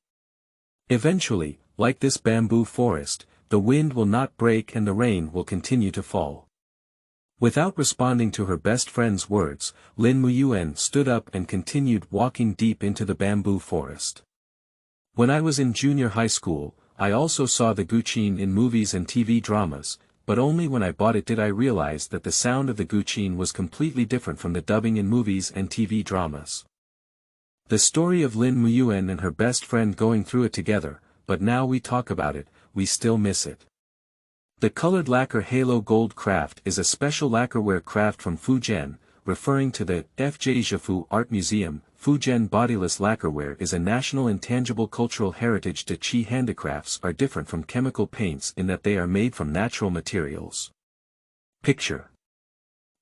Eventually, like this bamboo forest, the wind will not break and the rain will continue to fall. Without responding to her best friend's words, Lin Muyuan stood up and continued walking deep into the bamboo forest. When I was in junior high school, I also saw the guqin in movies and TV dramas, but only when I bought it did I realize that the sound of the guqin was completely different from the dubbing in movies and TV dramas. The story of Lin Muyuan and her best friend going through it together, but now we talk about it, we still miss it. The colored lacquer Halo Gold craft is a special lacquerware craft from Fujian, referring to the Fjizhifu Art Museum. Fujian bodiless lacquerware is a national intangible cultural heritage. The Qi handicrafts are different from chemical paints in that they are made from natural materials. Picture.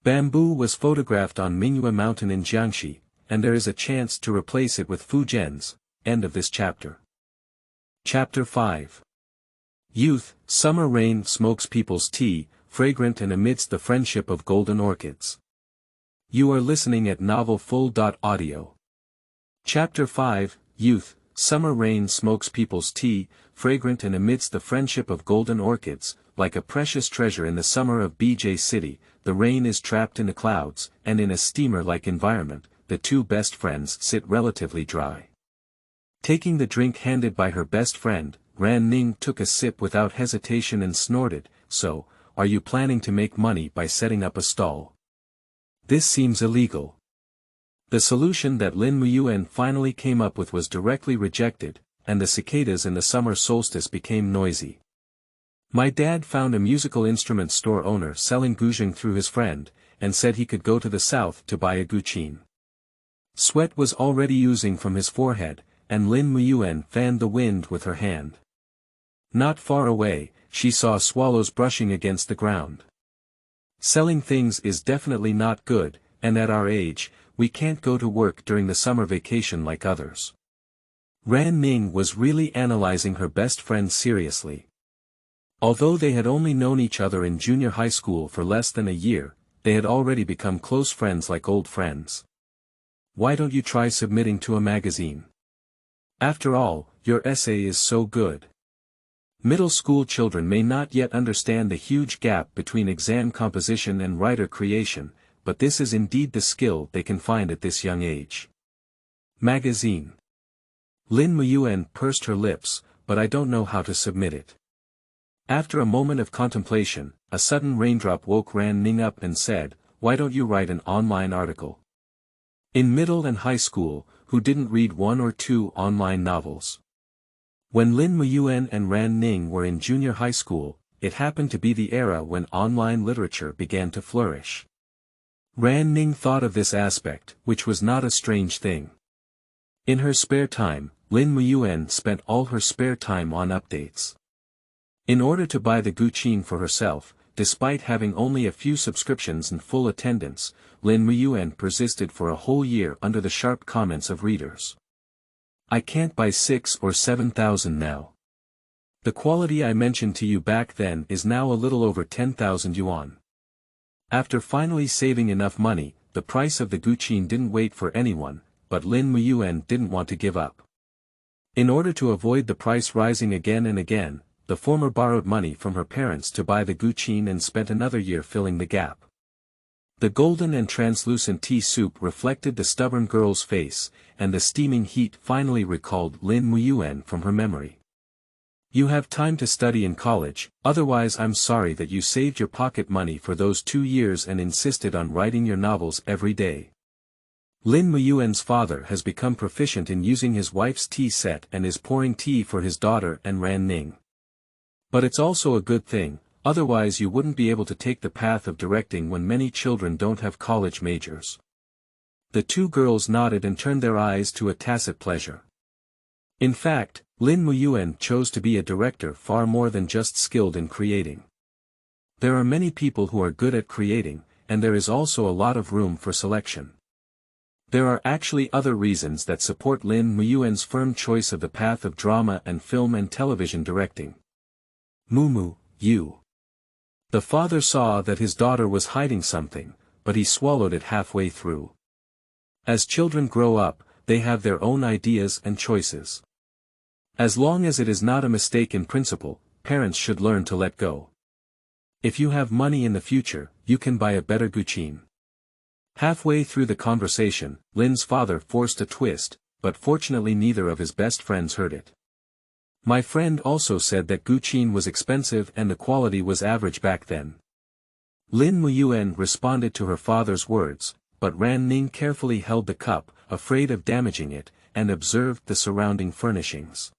Bamboo was photographed on Mingyue Mountain in Jiangxi, and there is a chance to replace it with Fujian's. End of this chapter. Chapter 5. Youth, Summer Rain Smokes People's Tea, Fragrant and Amidst the Friendship of Golden Orchids. You are listening at novelfull.audio. Chapter 5, Youth, Summer Rain Smokes People's Tea, Fragrant and Amidst the Friendship of Golden Orchids. Like a precious treasure in the summer of BJ City, the rain is trapped in the clouds, and in a steamer-like environment, the two best friends sit relatively dry. Taking the drink handed by her best friend, Ning took a sip without hesitation and snorted, "So, are you planning to make money by setting up a stall? This seems illegal." The solution that Lin Muyuan finally came up with was directly rejected, and the cicadas in the summer solstice became noisy. My dad found a musical instrument store owner selling guzheng through his friend, and said he could go to the south to buy a guqin. Sweat was already oozing from his forehead, and Lin Muyuan fanned the wind with her hand. Not far away, she saw swallows brushing against the ground. Selling things is definitely not good, and at our age, we can't go to work during the summer vacation like others. Ning was really analyzing her best friend seriously. Although they had only known each other in junior high school for less than a year, they had already become close friends like old friends. "Why don't you try submitting to a magazine? After all, your essay is so good." Middle school children may not yet understand the huge gap between exam composition and writer creation, but this is indeed the skill they can find at this young age. Magazine. Lin Muyuan pursed her lips, "But I don't know how to submit it." After a moment of contemplation, a sudden raindrop woke Ning up and said, "Why don't you write an online article?" In middle and high school, who didn't read one or two online novels? When Lin Muyuan and Ning were in junior high school, it happened to be the era when online literature began to flourish. Ning thought of this aspect, which was not a strange thing. In her spare time, Lin Muyuan spent all her spare time on updates. In order to buy the guqin for herself, despite having only a few subscriptions and full attendance, Lin Muyuan persisted for a whole year under the sharp comments of readers. "I can't buy 6,000 or 7,000 now. The quality I mentioned to you back then is now a little over 10,000 yuan." After finally saving enough money, the price of the guqin didn't wait for anyone, but Lin Muyuan didn't want to give up. In order to avoid the price rising again and again, the former borrowed money from her parents to buy the guqin and spent another year filling the gap. The golden and translucent tea soup reflected the stubborn girl's face, and the steaming heat finally recalled Lin Muyuan from her memory. "You have time to study in college, otherwise I'm sorry that you saved your pocket money for those 2 years and insisted on writing your novels every day." Lin Muyuan's father has become proficient in using his wife's tea set and is pouring tea for his daughter and Ning. But it's also a good thing, otherwise you wouldn't be able to take the path of directing when many children don't have college majors. The two girls nodded and turned their eyes to a tacit pleasure. In fact, Lin Muyuan chose to be a director far more than just skilled in creating. There are many people who are good at creating, and there is also a lot of room for selection. There are actually other reasons that support Lin Muyuan's firm choice of the path of drama and film and television directing. "Mumu, you." The father saw that his daughter was hiding something, but he swallowed it halfway through. As children grow up, they have their own ideas and choices. As long as it is not a mistake in principle, parents should learn to let go. If you have money in the future, you can buy a better guqin. Halfway through the conversation, Lin's father forced a twist, but fortunately neither of his best friends heard it. "My friend also said that guqin was expensive and the quality was average back then." Lin Muyuan responded to her father's words, but Ning carefully held the cup, afraid of damaging it, and observed the surrounding furnishings.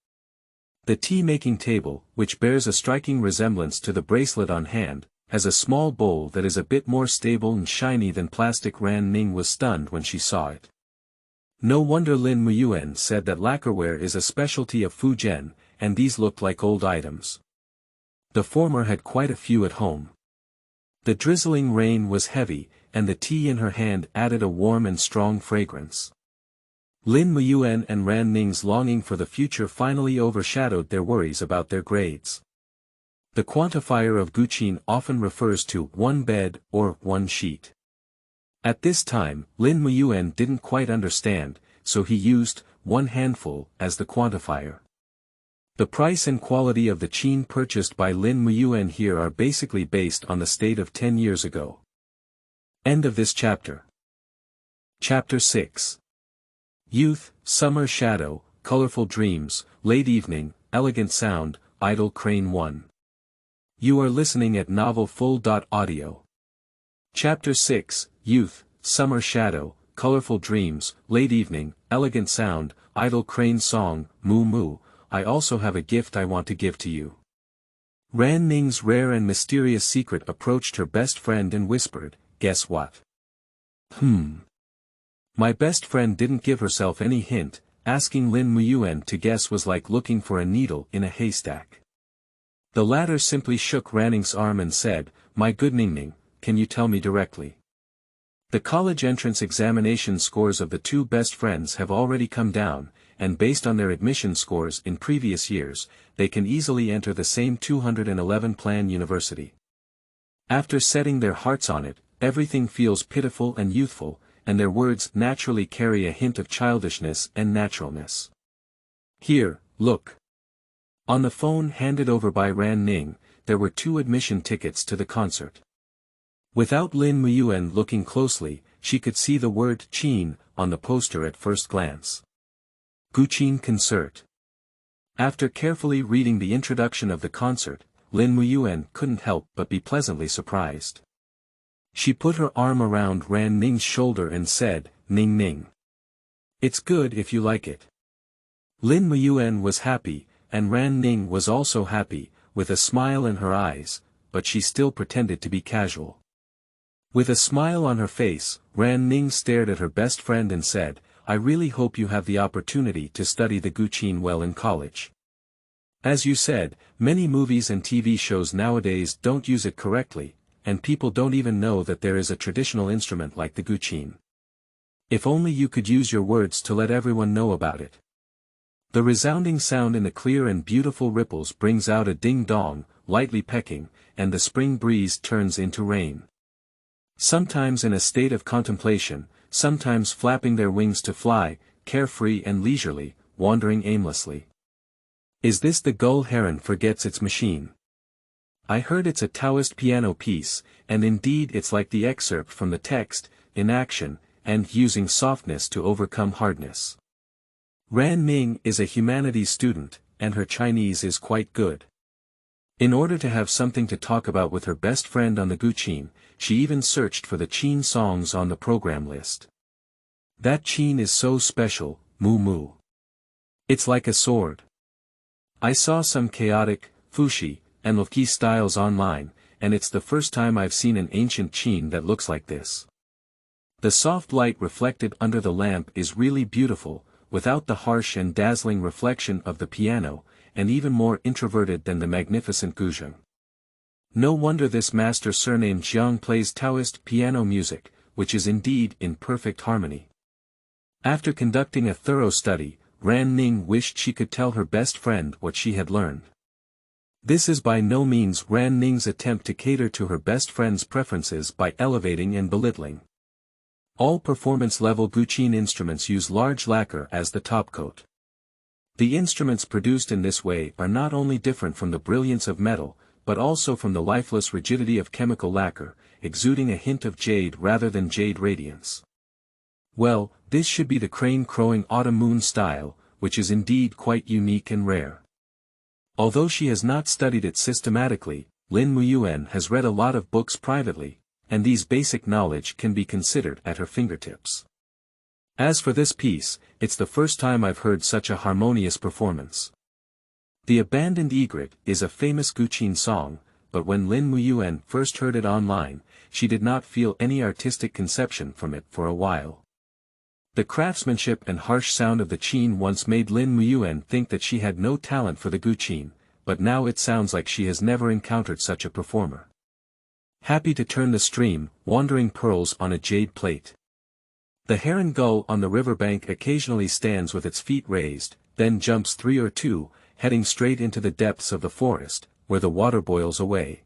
The tea-making table, which bears a striking resemblance to the bracelet on hand, has a small bowl that is a bit more stable and shiny than plastic. Ran Ning was stunned when she saw it. No wonder Lin Muyuan said that lacquerware is a specialty of Fujian, and these looked like old items. The former had quite a few at home. The drizzling rain was heavy, and the tea in her hand added a warm and strong fragrance. Lin Muyuan and Ran Ning's longing for the future finally overshadowed their worries about their grades. The quantifier of guqin often refers to one bed or one sheet. At this time, Lin Muyuan didn't quite understand, so he used one handful as the quantifier. The price and quality of the qin purchased by Lin Muyuan here are basically based on the state of 10 years ago. End of this chapter. Chapter 6. Youth, Summer Shadow, Colorful Dreams, Late Evening, Elegant Sound, Idle Crane 1. You are listening at novelfull.audio. Chapter 6, Youth, Summer Shadow, Colorful Dreams, Late Evening, Elegant Sound, Idle Crane Song, Moo Moo, I also have a gift I want to give to you. Ran Ning's rare and mysterious secret approached her best friend and whispered, guess what? My best friend didn't give herself any hint. Asking Lin Muyuan to guess was like looking for a needle in a haystack. The latter simply shook Ran Ning's arm and said, my good Ning Ning, can you tell me directly? The college entrance examination scores of the two best friends have already come down, and based on their admission scores in previous years, they can easily enter the same 211 plan university. After setting their hearts on it, everything feels pitiful and youthful, and their words naturally carry a hint of childishness and naturalness. Here, look. On the phone handed over by Ran Ning, there were 2 admission tickets to the concert. Without Lin Muyuan looking closely, she could see the word qin on the poster at first glance. Guqin Concert. After carefully reading the introduction of the concert, Lin Muyuan couldn't help but be pleasantly surprised. She put her arm around Ran Ning's shoulder and said, Ning Ning. It's good if you like it. Lin Muyuan was happy, and Ran Ning was also happy, with a smile in her eyes, but she still pretended to be casual. With a smile on her face, Ran Ning stared at her best friend and said, I really hope you have the opportunity to study the guqin well in college. As you said, many movies and TV shows nowadays don't use it correctly, and people don't even know that there is a traditional instrument like the guqin. If only you could use your words to let everyone know about it. The resounding sound in the clear and beautiful ripples brings out a ding-dong, lightly pecking, and the spring breeze turns into rain. Sometimes in a state of contemplation, sometimes flapping their wings to fly, carefree and leisurely, wandering aimlessly. Is this the gull heron forgets its machine? I heard it's a Taoist piano piece, and indeed it's like the excerpt from the text, in action, and using softness to overcome hardness. Ran Ning is a humanities student, and her Chinese is quite good. In order to have something to talk about with her best friend on the guqin, she even searched for the qin songs on the program list. That qin is so special, Moo Moo. It's like a sword. I saw some chaotic, fushi, and Lacquer styles online, and it's the first time I've seen an ancient qin that looks like this. The soft light reflected under the lamp is really beautiful, without the harsh and dazzling reflection of the piano, and even more introverted than the magnificent guzheng. No wonder this master surnamed Jiang plays Taoist piano music, which is indeed in perfect harmony. After conducting a thorough study, Ran Ning wished she could tell her best friend what she had learned. This is by no means Ran Ning's attempt to cater to her best friend's preferences by elevating and belittling. All performance-level guqin instruments use large lacquer as the topcoat. The instruments produced in this way are not only different from the brilliance of metal, but also from the lifeless rigidity of chemical lacquer, exuding a hint of jade rather than jade radiance. Well, this should be the crane-crowing autumn moon style, which is indeed quite unique and rare. Although she has not studied it systematically, Lin Muyuan has read a lot of books privately, and these basic knowledge can be considered at her fingertips. As for this piece, it's the first time I've heard such a harmonious performance. The Abandoned Egret is a famous Guqin song, but when Lin Muyuan first heard it online, she did not feel any artistic conception from it for a while. The craftsmanship and harsh sound of the qin once made Lin Muyuan think that she had no talent for the Guqin, but now it sounds like she has never encountered such a performer. Happy to turn the stream, wandering pearls on a jade plate. The heron gull on the riverbank occasionally stands with its feet raised, then jumps 3 or 2, heading straight into the depths of the forest, where the water boils away.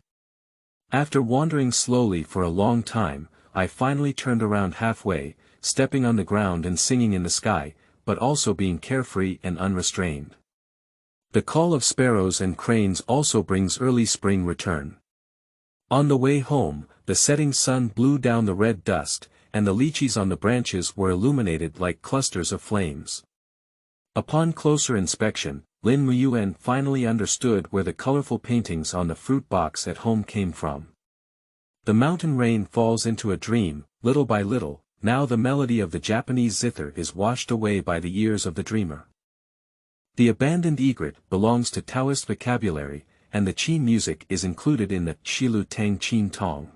After wandering slowly for a long time, I finally turned around halfway, stepping on the ground and singing in the sky, but also being carefree and unrestrained. The call of sparrows and cranes also brings early spring return. On the way home, the setting sun blew down the red dust, and the lychees on the branches were illuminated like clusters of flames. Upon closer inspection, Lin Muyuan finally understood where the colorful paintings on the fruit box at home came from. The mountain rain falls into a dream, little by little. Now the melody of the Japanese zither is washed away by the ears of the dreamer. The Abandoned Egret belongs to Taoist vocabulary, and the qin music is included in the Shilu Tang Qin Tong.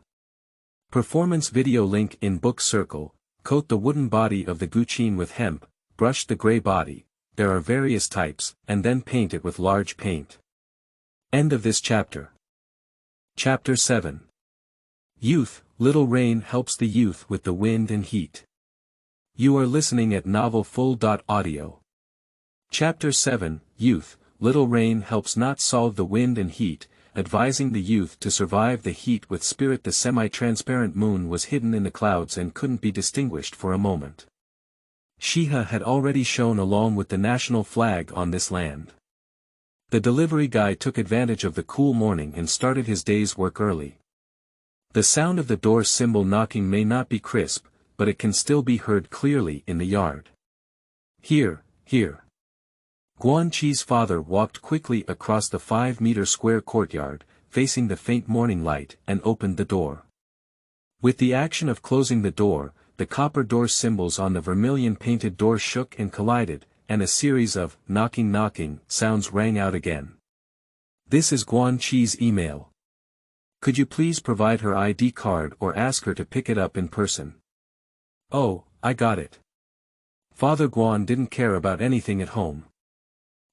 Performance video link in book circle. Coat the wooden body of the Guqin with hemp, brush the gray body, there are various types, and then paint it with large paint. End of this chapter. Chapter 7. Youth. Little rain helps the youth with the wind and heat. You are listening at novelfull.audio. Chapter 7. Youth. Little rain helps not solve the wind and heat, advising the youth to survive the heat with spirit. The semi-transparent moon was hidden in the clouds and couldn't be distinguished for a moment. Shiha had already shone along with the national flag on this land. The delivery guy took advantage of the cool morning and started his day's work early. The sound of the door cymbal knocking may not be crisp, but it can still be heard clearly in the yard. Here, here. Guan Chi's father walked quickly across the 5-meter square courtyard, facing the faint morning light, and opened the door. With the action of closing the door, the copper door cymbals on the vermilion-painted door shook and collided, and a series of knocking sounds rang out again. This is Guan Chi's email. Could you please provide her ID card or ask her to pick it up in person? Oh, I got it. Father Guan didn't care about anything at home.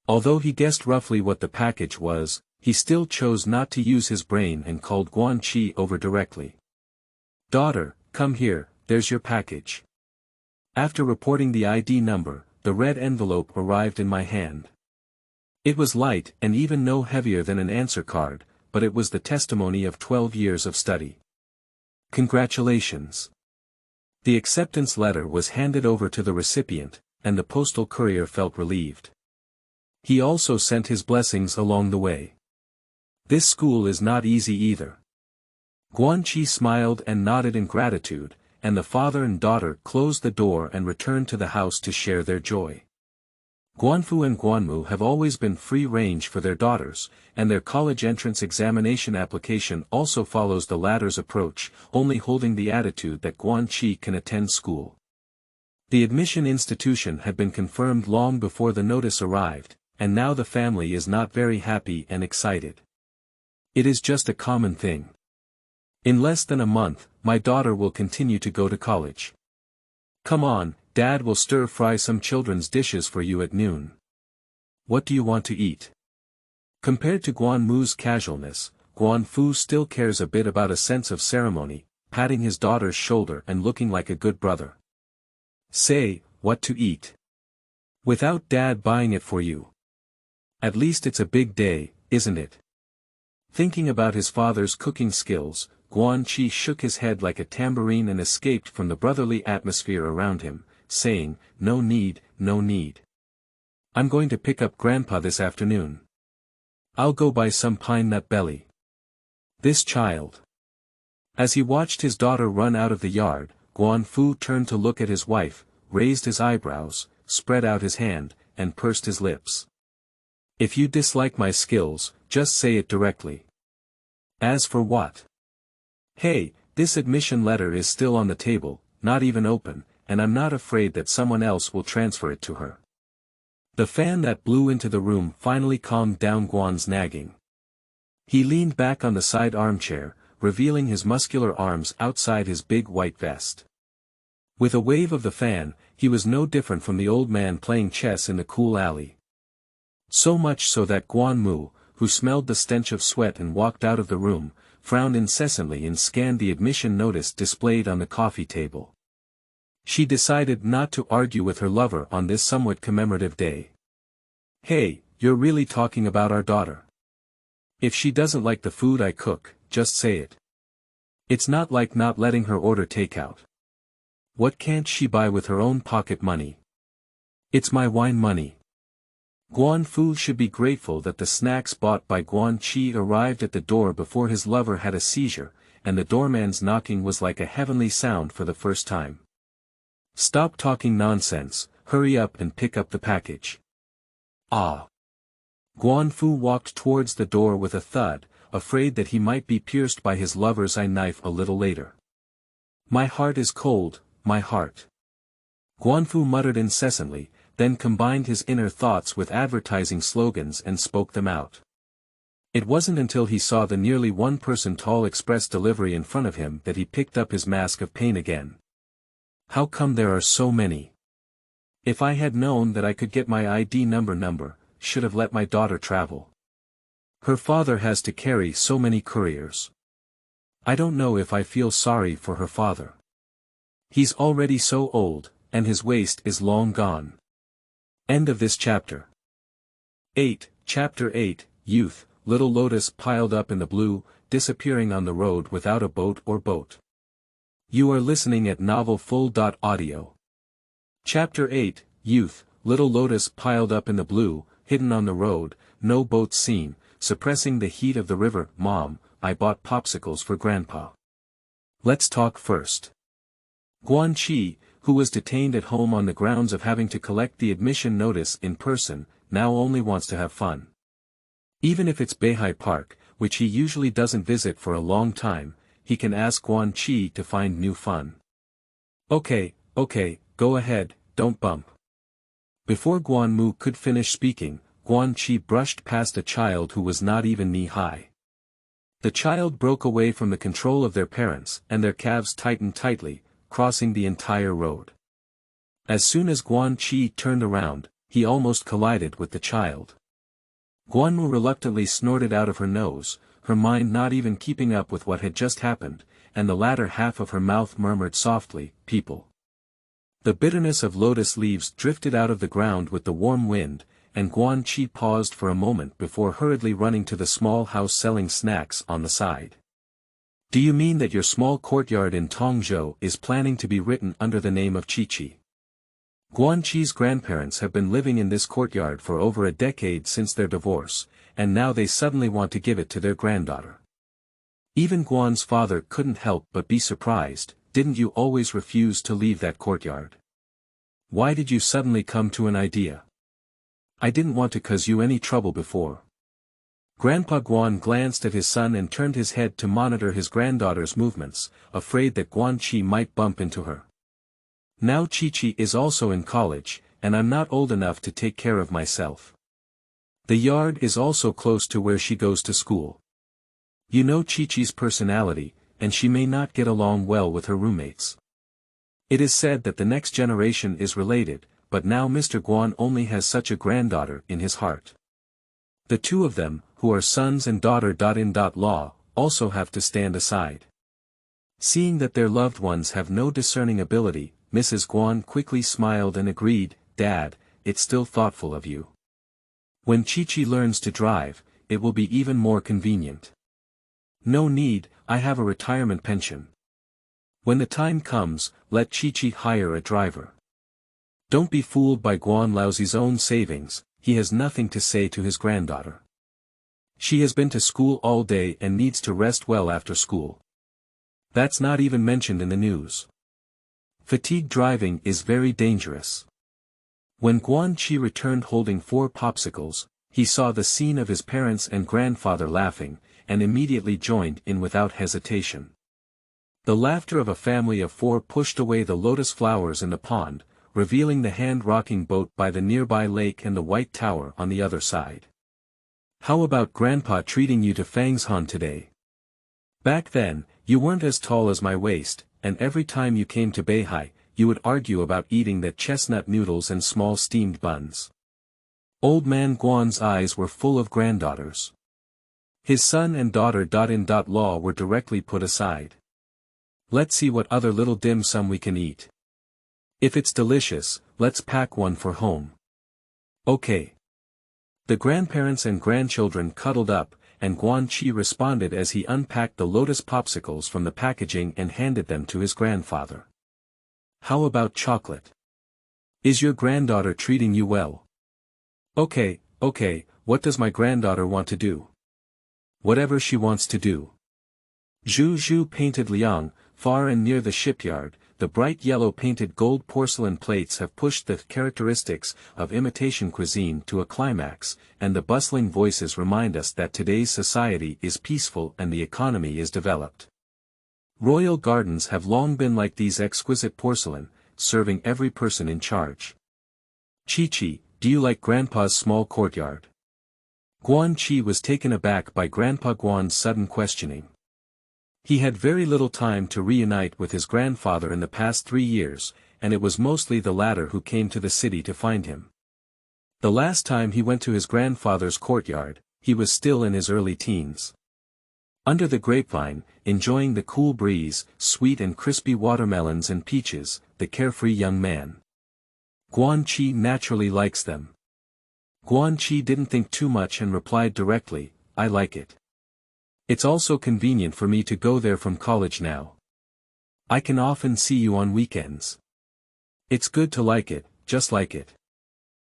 Although he guessed roughly what the package was, he still chose not to use his brain and called Guan Chi over directly. Daughter, come here, there's your package. After reporting the ID number, the red envelope arrived in my hand. It was light and even no heavier than an answer card, but it was the testimony of 12 years of study. Congratulations. The acceptance letter was handed over to the recipient, and the postal courier felt relieved. He also sent his blessings along the way. This school is not easy either. Guan Chi smiled and nodded in gratitude, and the father and daughter closed the door and returned to the house to share their joy. Guanfu and Guanmu have always been free range for their daughters, and their college entrance examination application also follows the latter's approach, only holding the attitude that Guan Chi can attend school. The admission institution had been confirmed long before the notice arrived, and now the family is not very happy and excited. It is just a common thing. In less than a month, my daughter will continue to go to college. Come on, Dad will stir-fry some children's dishes for you at noon. What do you want to eat? Compared to Guanmu's casualness, Guanfu still cares a bit about a sense of ceremony, patting his daughter's shoulder and looking like a good brother. Say, what to eat. Without Dad buying it for you. At least it's a big day, isn't it? Thinking about his father's cooking skills, Guan Chi shook his head like a tambourine and escaped from the brotherly atmosphere around him, saying, no need, no need. I'm going to pick up Grandpa this afternoon. I'll go buy some pine nut belly. This child. As he watched his daughter run out of the yard, Guan Fu turned to look at his wife, raised his eyebrows, spread out his hand, and pursed his lips. If you dislike my skills, just say it directly. As for what? Hey, this admission letter is still on the table, not even open, and I'm not afraid that someone else will transfer it to her. The fan that blew into the room finally calmed down Guan's nagging. He leaned back on the side armchair, revealing his muscular arms outside his big white vest. With a wave of the fan, he was no different from the old man playing chess in the cool alley. So much so that Guan Mu, who smelled the stench of sweat and walked out of the room, frowned incessantly and scanned the admission notice displayed on the coffee table. She decided not to argue with her lover on this somewhat commemorative day. "Hey, you're really talking about our daughter. If she doesn't like the food I cook, just say it. It's not like not letting her order takeout. What can't she buy with her own pocket money? It's my wine money." Guan Fu should be grateful that the snacks bought by Guan Qi arrived at the door before his lover had a seizure, and the doorman's knocking was like a heavenly sound for the first time. "Stop talking nonsense, hurry up and pick up the package." "Ah." Guan Fu walked towards the door with a thud, afraid that he might be pierced by his lover's eye knife a little later. "My heart is cold, my heart." Guan Fu muttered incessantly, then combined his inner thoughts with advertising slogans and spoke them out. It wasn't until he saw the nearly one-person tall express delivery in front of him that he picked up his mask of pain again. "How come there are so many? If I had known that I could get my ID number, should have let my daughter travel. Her father has to carry so many couriers. I don't know if I feel sorry for her father. He's already so old, and his waist is long gone." End of this chapter. 8. Chapter 8, Youth, Little Lotus piled up in the blue, disappearing on the road without a boat or boat. You are listening at novelfull.audio. Chapter 8, Youth, Little Lotus piled up in the blue, hidden on the road, no boat seen, suppressing the heat of the river. "Mom, I bought popsicles for Grandpa. Let's talk first." Guan Qi, who was detained at home on the grounds of having to collect the admission notice in person, now only wants to have fun. Even if it's Beihai Park, which he usually doesn't visit for a long time, he can ask Guan Qi to find new fun. Okay, go ahead, don't bump." Before Guan Mu could finish speaking, Guan Qi brushed past a child who was not even knee-high. The child broke away from the control of their parents, and their calves tightened tightly, crossing the entire road. As soon as Guan Qi turned around, he almost collided with the child. Guan Mu reluctantly snorted out of her nose, her mind not even keeping up with what had just happened, and the latter half of her mouth murmured softly, "People." The bitterness of lotus leaves drifted out of the ground with the warm wind, and Guan Qi paused for a moment before hurriedly running to the small house selling snacks on the side. "Do you mean that your small courtyard in Tongzhou is planning to be written under the name of Qiqi?" Guan Qi's grandparents have been living in this courtyard for over a decade since their divorce, and now they suddenly want to give it to their granddaughter. Even Guan's father couldn't help but be surprised. "Didn't you always refuse to leave that courtyard? Why did you suddenly come to an idea?" "I didn't want to cause you any trouble before." Grandpa Guan glanced at his son and turned his head to monitor his granddaughter's movements, afraid that Guan Qi might bump into her. "Now Qiqi is also in college, and I'm not old enough to take care of myself. The yard is also close to where she goes to school. You know Qiqi's personality, and she may not get along well with her roommates. It is said that the next generation is related, but now Mr. Guan only has such a granddaughter in his heart. The two of them, who are sons and daughter.in.law, also have to stand aside." Seeing that their loved ones have no discerning ability, Mrs. Guan quickly smiled and agreed, "Dad, it's still thoughtful of you. When Qiqi learns to drive, it will be even more convenient." "No need, I have a retirement pension. When the time comes, let Qiqi hire a driver." Don't be fooled by Guan Laozi's own savings, he has nothing to say to his granddaughter. She has been to school all day and needs to rest well after school. That's not even mentioned in the news. Fatigue driving is very dangerous. When Guan Qi returned holding 4 popsicles, he saw the scene of his parents and grandfather laughing, and immediately joined in without hesitation. The laughter of a family of 4 pushed away the lotus flowers in the pond, revealing the hand-rocking boat by the nearby lake and the white tower on the other side. How about Grandpa treating you to Fangshan today? Back then, you weren't as tall as my waist, and every time you came to Beihai, you would argue about eating the chestnut noodles and small steamed buns. Old man Guan's eyes were full of granddaughters. His son and daughter.in.law were directly put aside. Let's see what other little dim sum we can eat. If it's delicious, let's pack one for home. Okay. The grandparents and grandchildren cuddled up, and Guan Qi responded as he unpacked the lotus popsicles from the packaging and handed them to his grandfather. How about chocolate? Is your granddaughter treating you well? Okay, what does my granddaughter want to do? Whatever she wants to do. Zhu painted Liang, far and near the shipyard. The bright yellow painted gold porcelain plates have pushed the characteristics of imitation cuisine to a climax, and the bustling voices remind us that today's society is peaceful and the economy is developed. Royal gardens have long been like these exquisite porcelain, serving every person in charge. Chi-Chi, do you like Grandpa's small courtyard? Guan Qi was taken aback by Grandpa Guan's sudden questioning. He had very little time to reunite with his grandfather in the past 3 years, and it was mostly the latter who came to the city to find him. The last time he went to his grandfather's courtyard, he was still in his early teens. Under the grapevine, enjoying the cool breeze, sweet and crispy watermelons and peaches, the carefree young man. Guan Qi naturally likes them. Guan Qi didn't think too much and replied directly, I like it. It's also convenient for me to go there from college now. I can often see you on weekends. It's good to like it, just like it.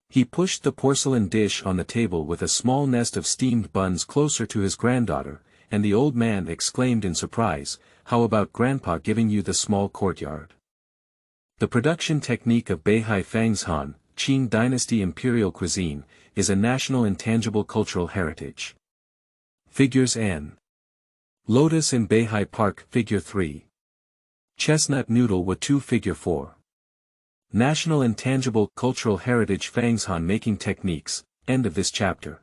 He pushed the porcelain dish on the table with a small nest of steamed buns closer to his granddaughter, and the old man exclaimed in surprise, how about Grandpa giving you the small courtyard? The production technique of Beihai Fangshan, Qing Dynasty Imperial Cuisine, is a national intangible cultural heritage. Figures N. Lotus in Beihai Park Figure 3. Chestnut Noodle with 2 Figure 4. National Intangible Cultural Heritage Fangshan Making Techniques, end of this chapter.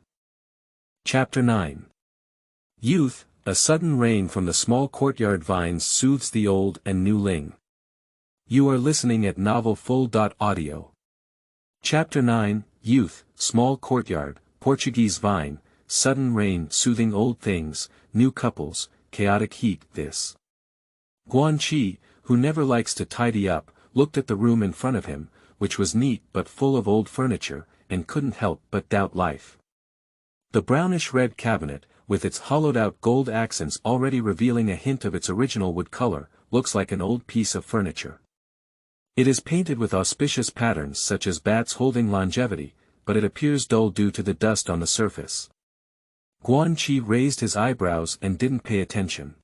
Chapter 9. Youth, a sudden rain from the small courtyard vines soothes the old and new Ling. You are listening at novelfull.audio. Chapter 9, Youth, Small Courtyard, Portuguese Vine, Sudden Rain Soothing Old Things, New Couples, Chaotic Heat This. Guan Qi, who never likes to tidy up, looked at the room in front of him, which was neat but full of old furniture, and couldn't help but doubt life. The brownish-red cabinet, with its hollowed-out gold accents already revealing a hint of its original wood color, looks like an old piece of furniture. It is painted with auspicious patterns such as bats holding longevity, but it appears dull due to the dust on the surface. Guan Qi raised his eyebrows and didn't pay attention.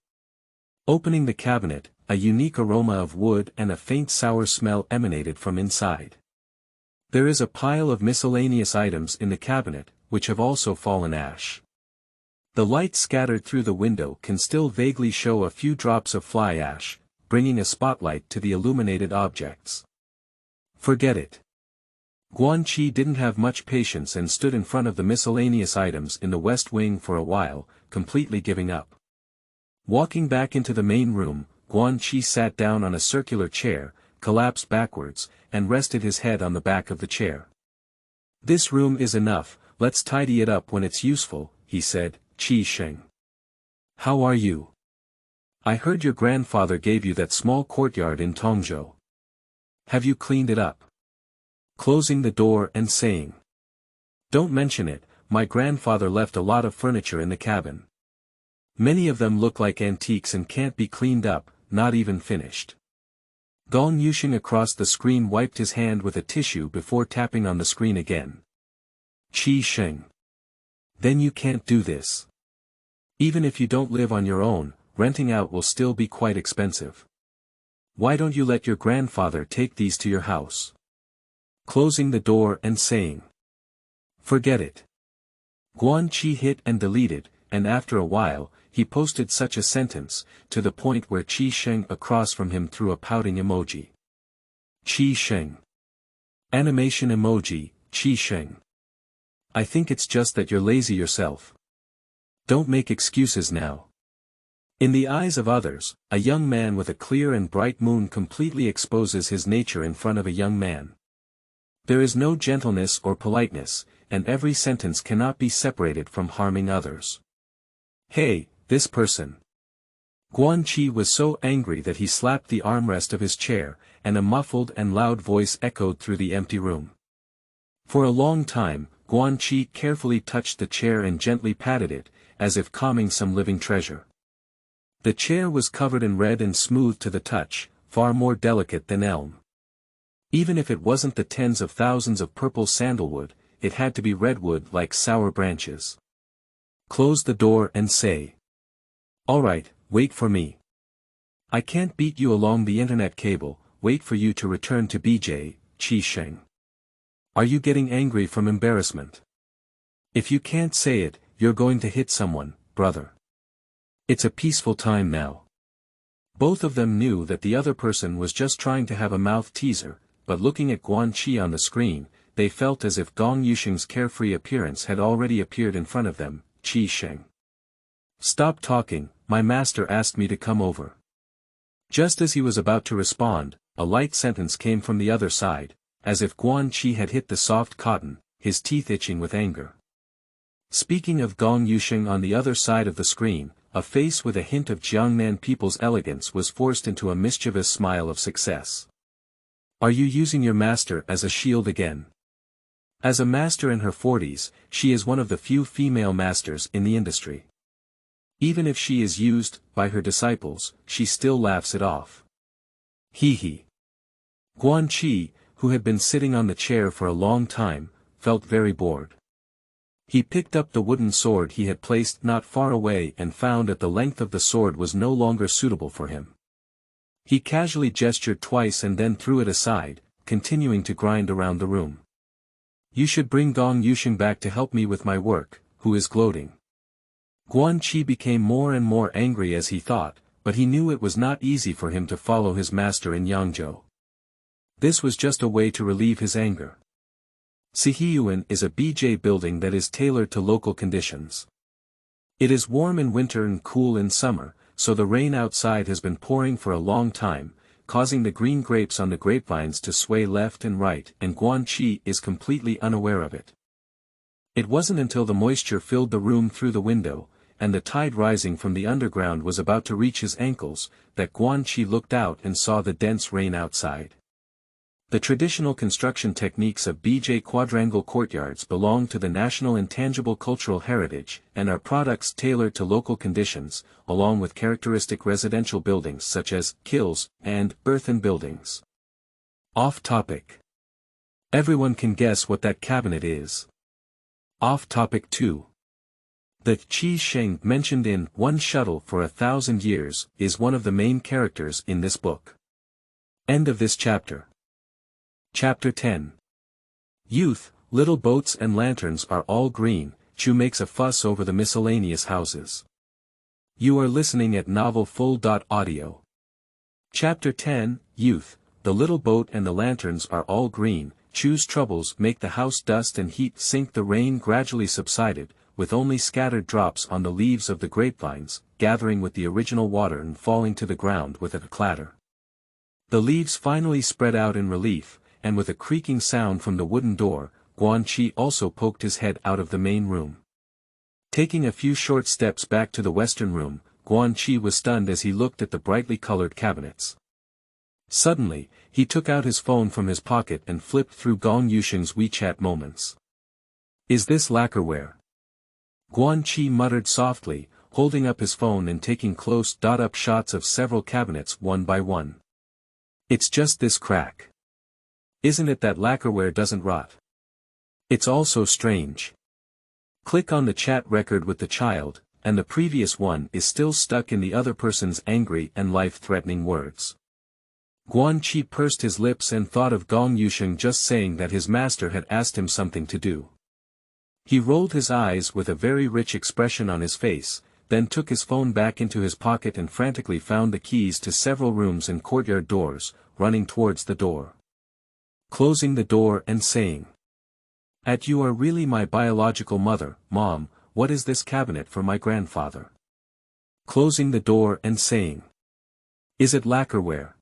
Opening the cabinet, a unique aroma of wood and a faint sour smell emanated from inside. There is a pile of miscellaneous items in the cabinet, which have also fallen ash. The light scattered through the window can still vaguely show a few drops of fly ash, bringing a spotlight to the illuminated objects. Forget it. Guan Qi didn't have much patience and stood in front of the miscellaneous items in the west wing for a while, completely giving up. Walking back into the main room, Guan Qi sat down on a circular chair, collapsed backwards, and rested his head on the back of the chair. This room is enough, let's tidy it up when it's useful, he said. Qi Sheng. How are you? I heard your grandfather gave you that small courtyard in Tongzhou. Have you cleaned it up? Closing the door and saying. Don't mention it, my grandfather left a lot of furniture in the cabin. Many of them look like antiques and can't be cleaned up, not even finished. Gong Yuxing across the screen wiped his hand with a tissue before tapping on the screen again. Qi Sheng. Then you can't do this. Even if you don't live on your own, renting out will still be quite expensive. Why don't you let your grandfather take these to your house? Closing the door and saying. Forget it. Guan Qi hit and deleted, and after a while, he posted such a sentence, to the point where Qi Sheng across from him threw a pouting emoji. Qi Sheng. Animation emoji, Qi Sheng. I think it's just that you're lazy yourself. Don't make excuses now. In the eyes of others, a young man with a clear and bright moon completely exposes his nature in front of a young man. There is no gentleness or politeness, and every sentence cannot be separated from harming others. Hey, this person. Guan Qi was so angry that he slapped the armrest of his chair, and a muffled and loud voice echoed through the empty room. For a long time, Guan Qi carefully touched the chair and gently patted it, as if calming some living treasure. The chair was covered in red and smooth to the touch, far more delicate than elm. Even if it wasn't the tens of thousands of purple sandalwood, it had to be redwood like sour branches. Close the door and say. Alright, wait for me. I can't beat you along the internet cable, wait for you to return to BJ, Qi Sheng. Are you getting angry from embarrassment? If you can't say it, you're going to hit someone, brother. It's a peaceful time now. Both of them knew that the other person was just trying to have a mouth teaser, but looking at Guan Qi on the screen, they felt as if Gong Yusheng's carefree appearance had already appeared in front of them. Qi Sheng. Stop talking, my master asked me to come over. Just as he was about to respond, a light sentence came from the other side, as if Guan Qi had hit the soft cotton, his teeth itching with anger. Speaking of Gong Yusheng on the other side of the screen, a face with a hint of Jiangnan people's elegance was forced into a mischievous smile of success. Are you using your master as a shield again? As a master in her 40s, she is one of the few female masters in the industry. Even if she is used by her disciples, she still laughs it off. Hee hee. Guan Qi, who had been sitting on the chair for a long time, felt very bored. He picked up the wooden sword he had placed not far away and found that the length of the sword was no longer suitable for him. He casually gestured twice and then threw it aside, continuing to grind around the room. You should bring Gong Yusheng back to help me with my work, who is gloating. Guan Qi became more and more angry as he thought, but he knew it was not easy for him to follow his master in Yangzhou. This was just a way to relieve his anger. Sihiyuan is a BJ building that is tailored to local conditions. It is warm in winter and cool in summer, so the rain outside has been pouring for a long time, causing the green grapes on the grapevines to sway left and right, and Guan Qi is completely unaware of it. It wasn't until the moisture filled the room through the window, and the tide rising from the underground was about to reach his ankles, that Guan Qi looked out and saw the dense rain outside. The traditional construction techniques of BJ quadrangle courtyards belong to the national intangible cultural heritage, and are products tailored to local conditions, along with characteristic residential buildings such as kilns and earthen buildings. Off topic. Everyone can guess what that cabinet is. Off topic 2. The Qi Sheng mentioned in One Shuttle for 1,000 Years is one of the main characters in this book. End of this chapter. Chapter 10. Youth, little boats and lanterns are all green. Chu makes a fuss over the miscellaneous houses. You are listening at novelfull.audio. Chapter 10, Youth, the little boat and the lanterns are all green. Chu's troubles make the house dust and heat sink. The rain gradually subsided, with only scattered drops on the leaves of the grapevines, gathering with the original water and falling to the ground with a clatter. The leaves finally spread out in relief, and with a creaking sound from the wooden door, Guan Qi also poked his head out of the main room. Taking a few short steps back to the western room, Guan Qi was stunned as he looked at the brightly colored cabinets. Suddenly, he took out his phone from his pocket and flipped through Gong Yusheng's WeChat moments. Is this lacquerware? Guan Qi muttered softly, holding up his phone and taking close-up shots of several cabinets one by one. It's just this crack. Isn't it that lacquerware doesn't rot? It's all so strange. Click on the chat record with the child, and the previous one is still stuck in the other person's angry and life-threatening words. Guan Qi pursed his lips and thought of Gong Yusheng just saying that his master had asked him something to do. He rolled his eyes with a very rich expression on his face, then took his phone back into his pocket and frantically found the keys to several rooms and courtyard doors, running towards the door. closing the door and saying, "You are really my biological mother, Mom, what is this cabinet for my grandfather?" Closing the door and saying, "Is it lacquerware?"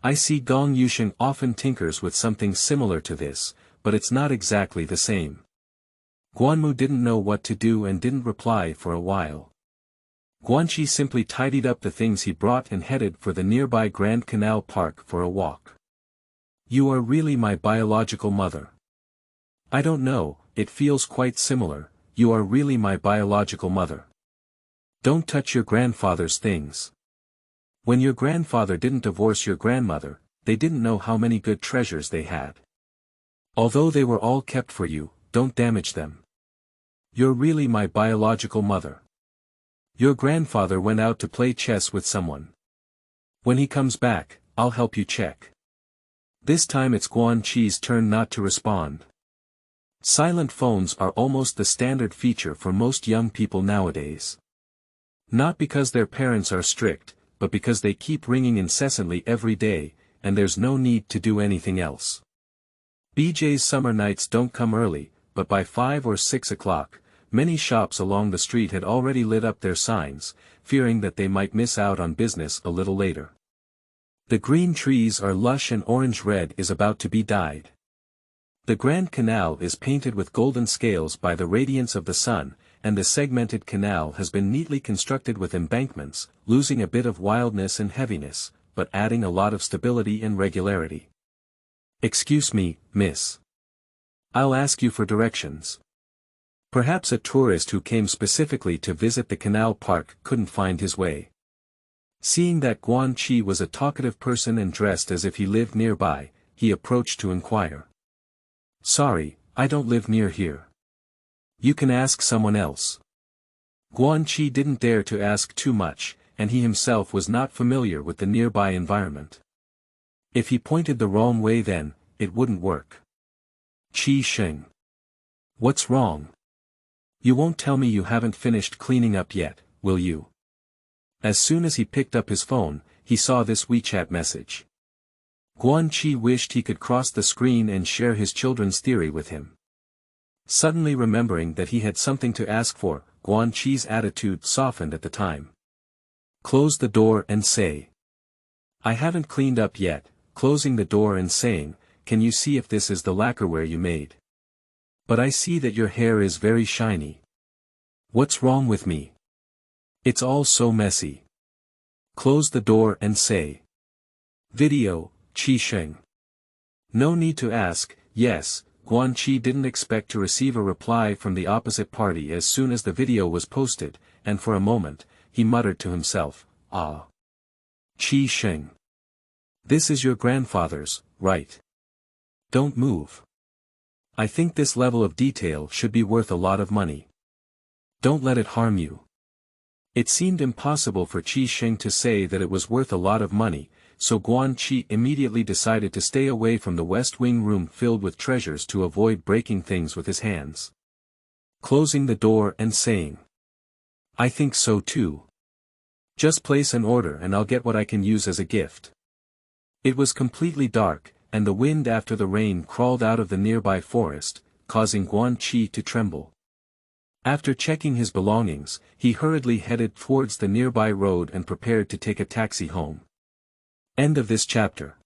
I see Gong Yusheng often tinkers with something similar to this, but it's not exactly the same. Guanmu didn't know what to do and didn't reply for a while. Guanqi simply tidied up the things he brought and headed for the nearby Grand Canal Park for a walk. "You are really my biological mother." "I don't know, it feels quite similar, you are really my biological mother." "Don't touch your grandfather's things. When your grandfather didn't divorce your grandmother, they didn't know how many good treasures they had. Although they were all kept for you, don't damage them. You're really my biological mother. Your grandfather went out to play chess with someone. When he comes back, I'll help you check." This time it's Guan Chi's turn not to respond. Silent phones are almost the standard feature for most young people nowadays. Not because their parents are strict, but because they keep ringing incessantly every day, and there's no need to do anything else. BJ's summer nights don't come early, but by 5 or 6 o'clock, many shops along the street had already lit up their signs, fearing that they might miss out on business a little later. The green trees are lush and orange-red is about to be dyed. The Grand Canal is painted with golden scales by the radiance of the sun, and the segmented canal has been neatly constructed with embankments, losing a bit of wildness and heaviness, but adding a lot of stability and regularity. "Excuse me, miss. I'll ask you for directions." Perhaps a tourist who came specifically to visit the canal park couldn't find his way. Seeing that Guan Chi was a talkative person and dressed as if he lived nearby, he approached to inquire. "Sorry, I don't live near here. You can ask someone else." Guan Chi didn't dare to ask too much, and he himself was not familiar with the nearby environment. If he pointed the wrong way then, it wouldn't work. "Qi Sheng. What's wrong? You won't tell me you haven't finished cleaning up yet, will you?" As soon as he picked up his phone, he saw this WeChat message. Guan Chi wished he could cross the screen and share his children's theory with him. Suddenly remembering that he had something to ask for, Guan Chi's attitude softened at the time. "Close the door and say. I haven't cleaned up yet," closing the door and saying, "Can you see if this is the lacquerware you made? But I see that your hair is very shiny. What's wrong with me? It's all so messy." Close the door and say. Video, Qi Sheng. No need to ask, yes, Guan Chi didn't expect to receive a reply from the opposite party as soon as the video was posted, and for a moment, he muttered to himself, "Ah. Qi Sheng. This is your grandfather's, right? Don't move. I think this level of detail should be worth a lot of money. Don't let it harm you." It seemed impossible for Qi Sheng to say that it was worth a lot of money, so Guan Chi immediately decided to stay away from the West Wing room filled with treasures to avoid breaking things with his hands. Closing the door and saying, "I think so too. Just place an order and I'll get what I can use as a gift." It was completely dark, and the wind after the rain crawled out of the nearby forest, causing Guan Chi to tremble. After checking his belongings, he hurriedly headed towards the nearby road and prepared to take a taxi home. End of this chapter.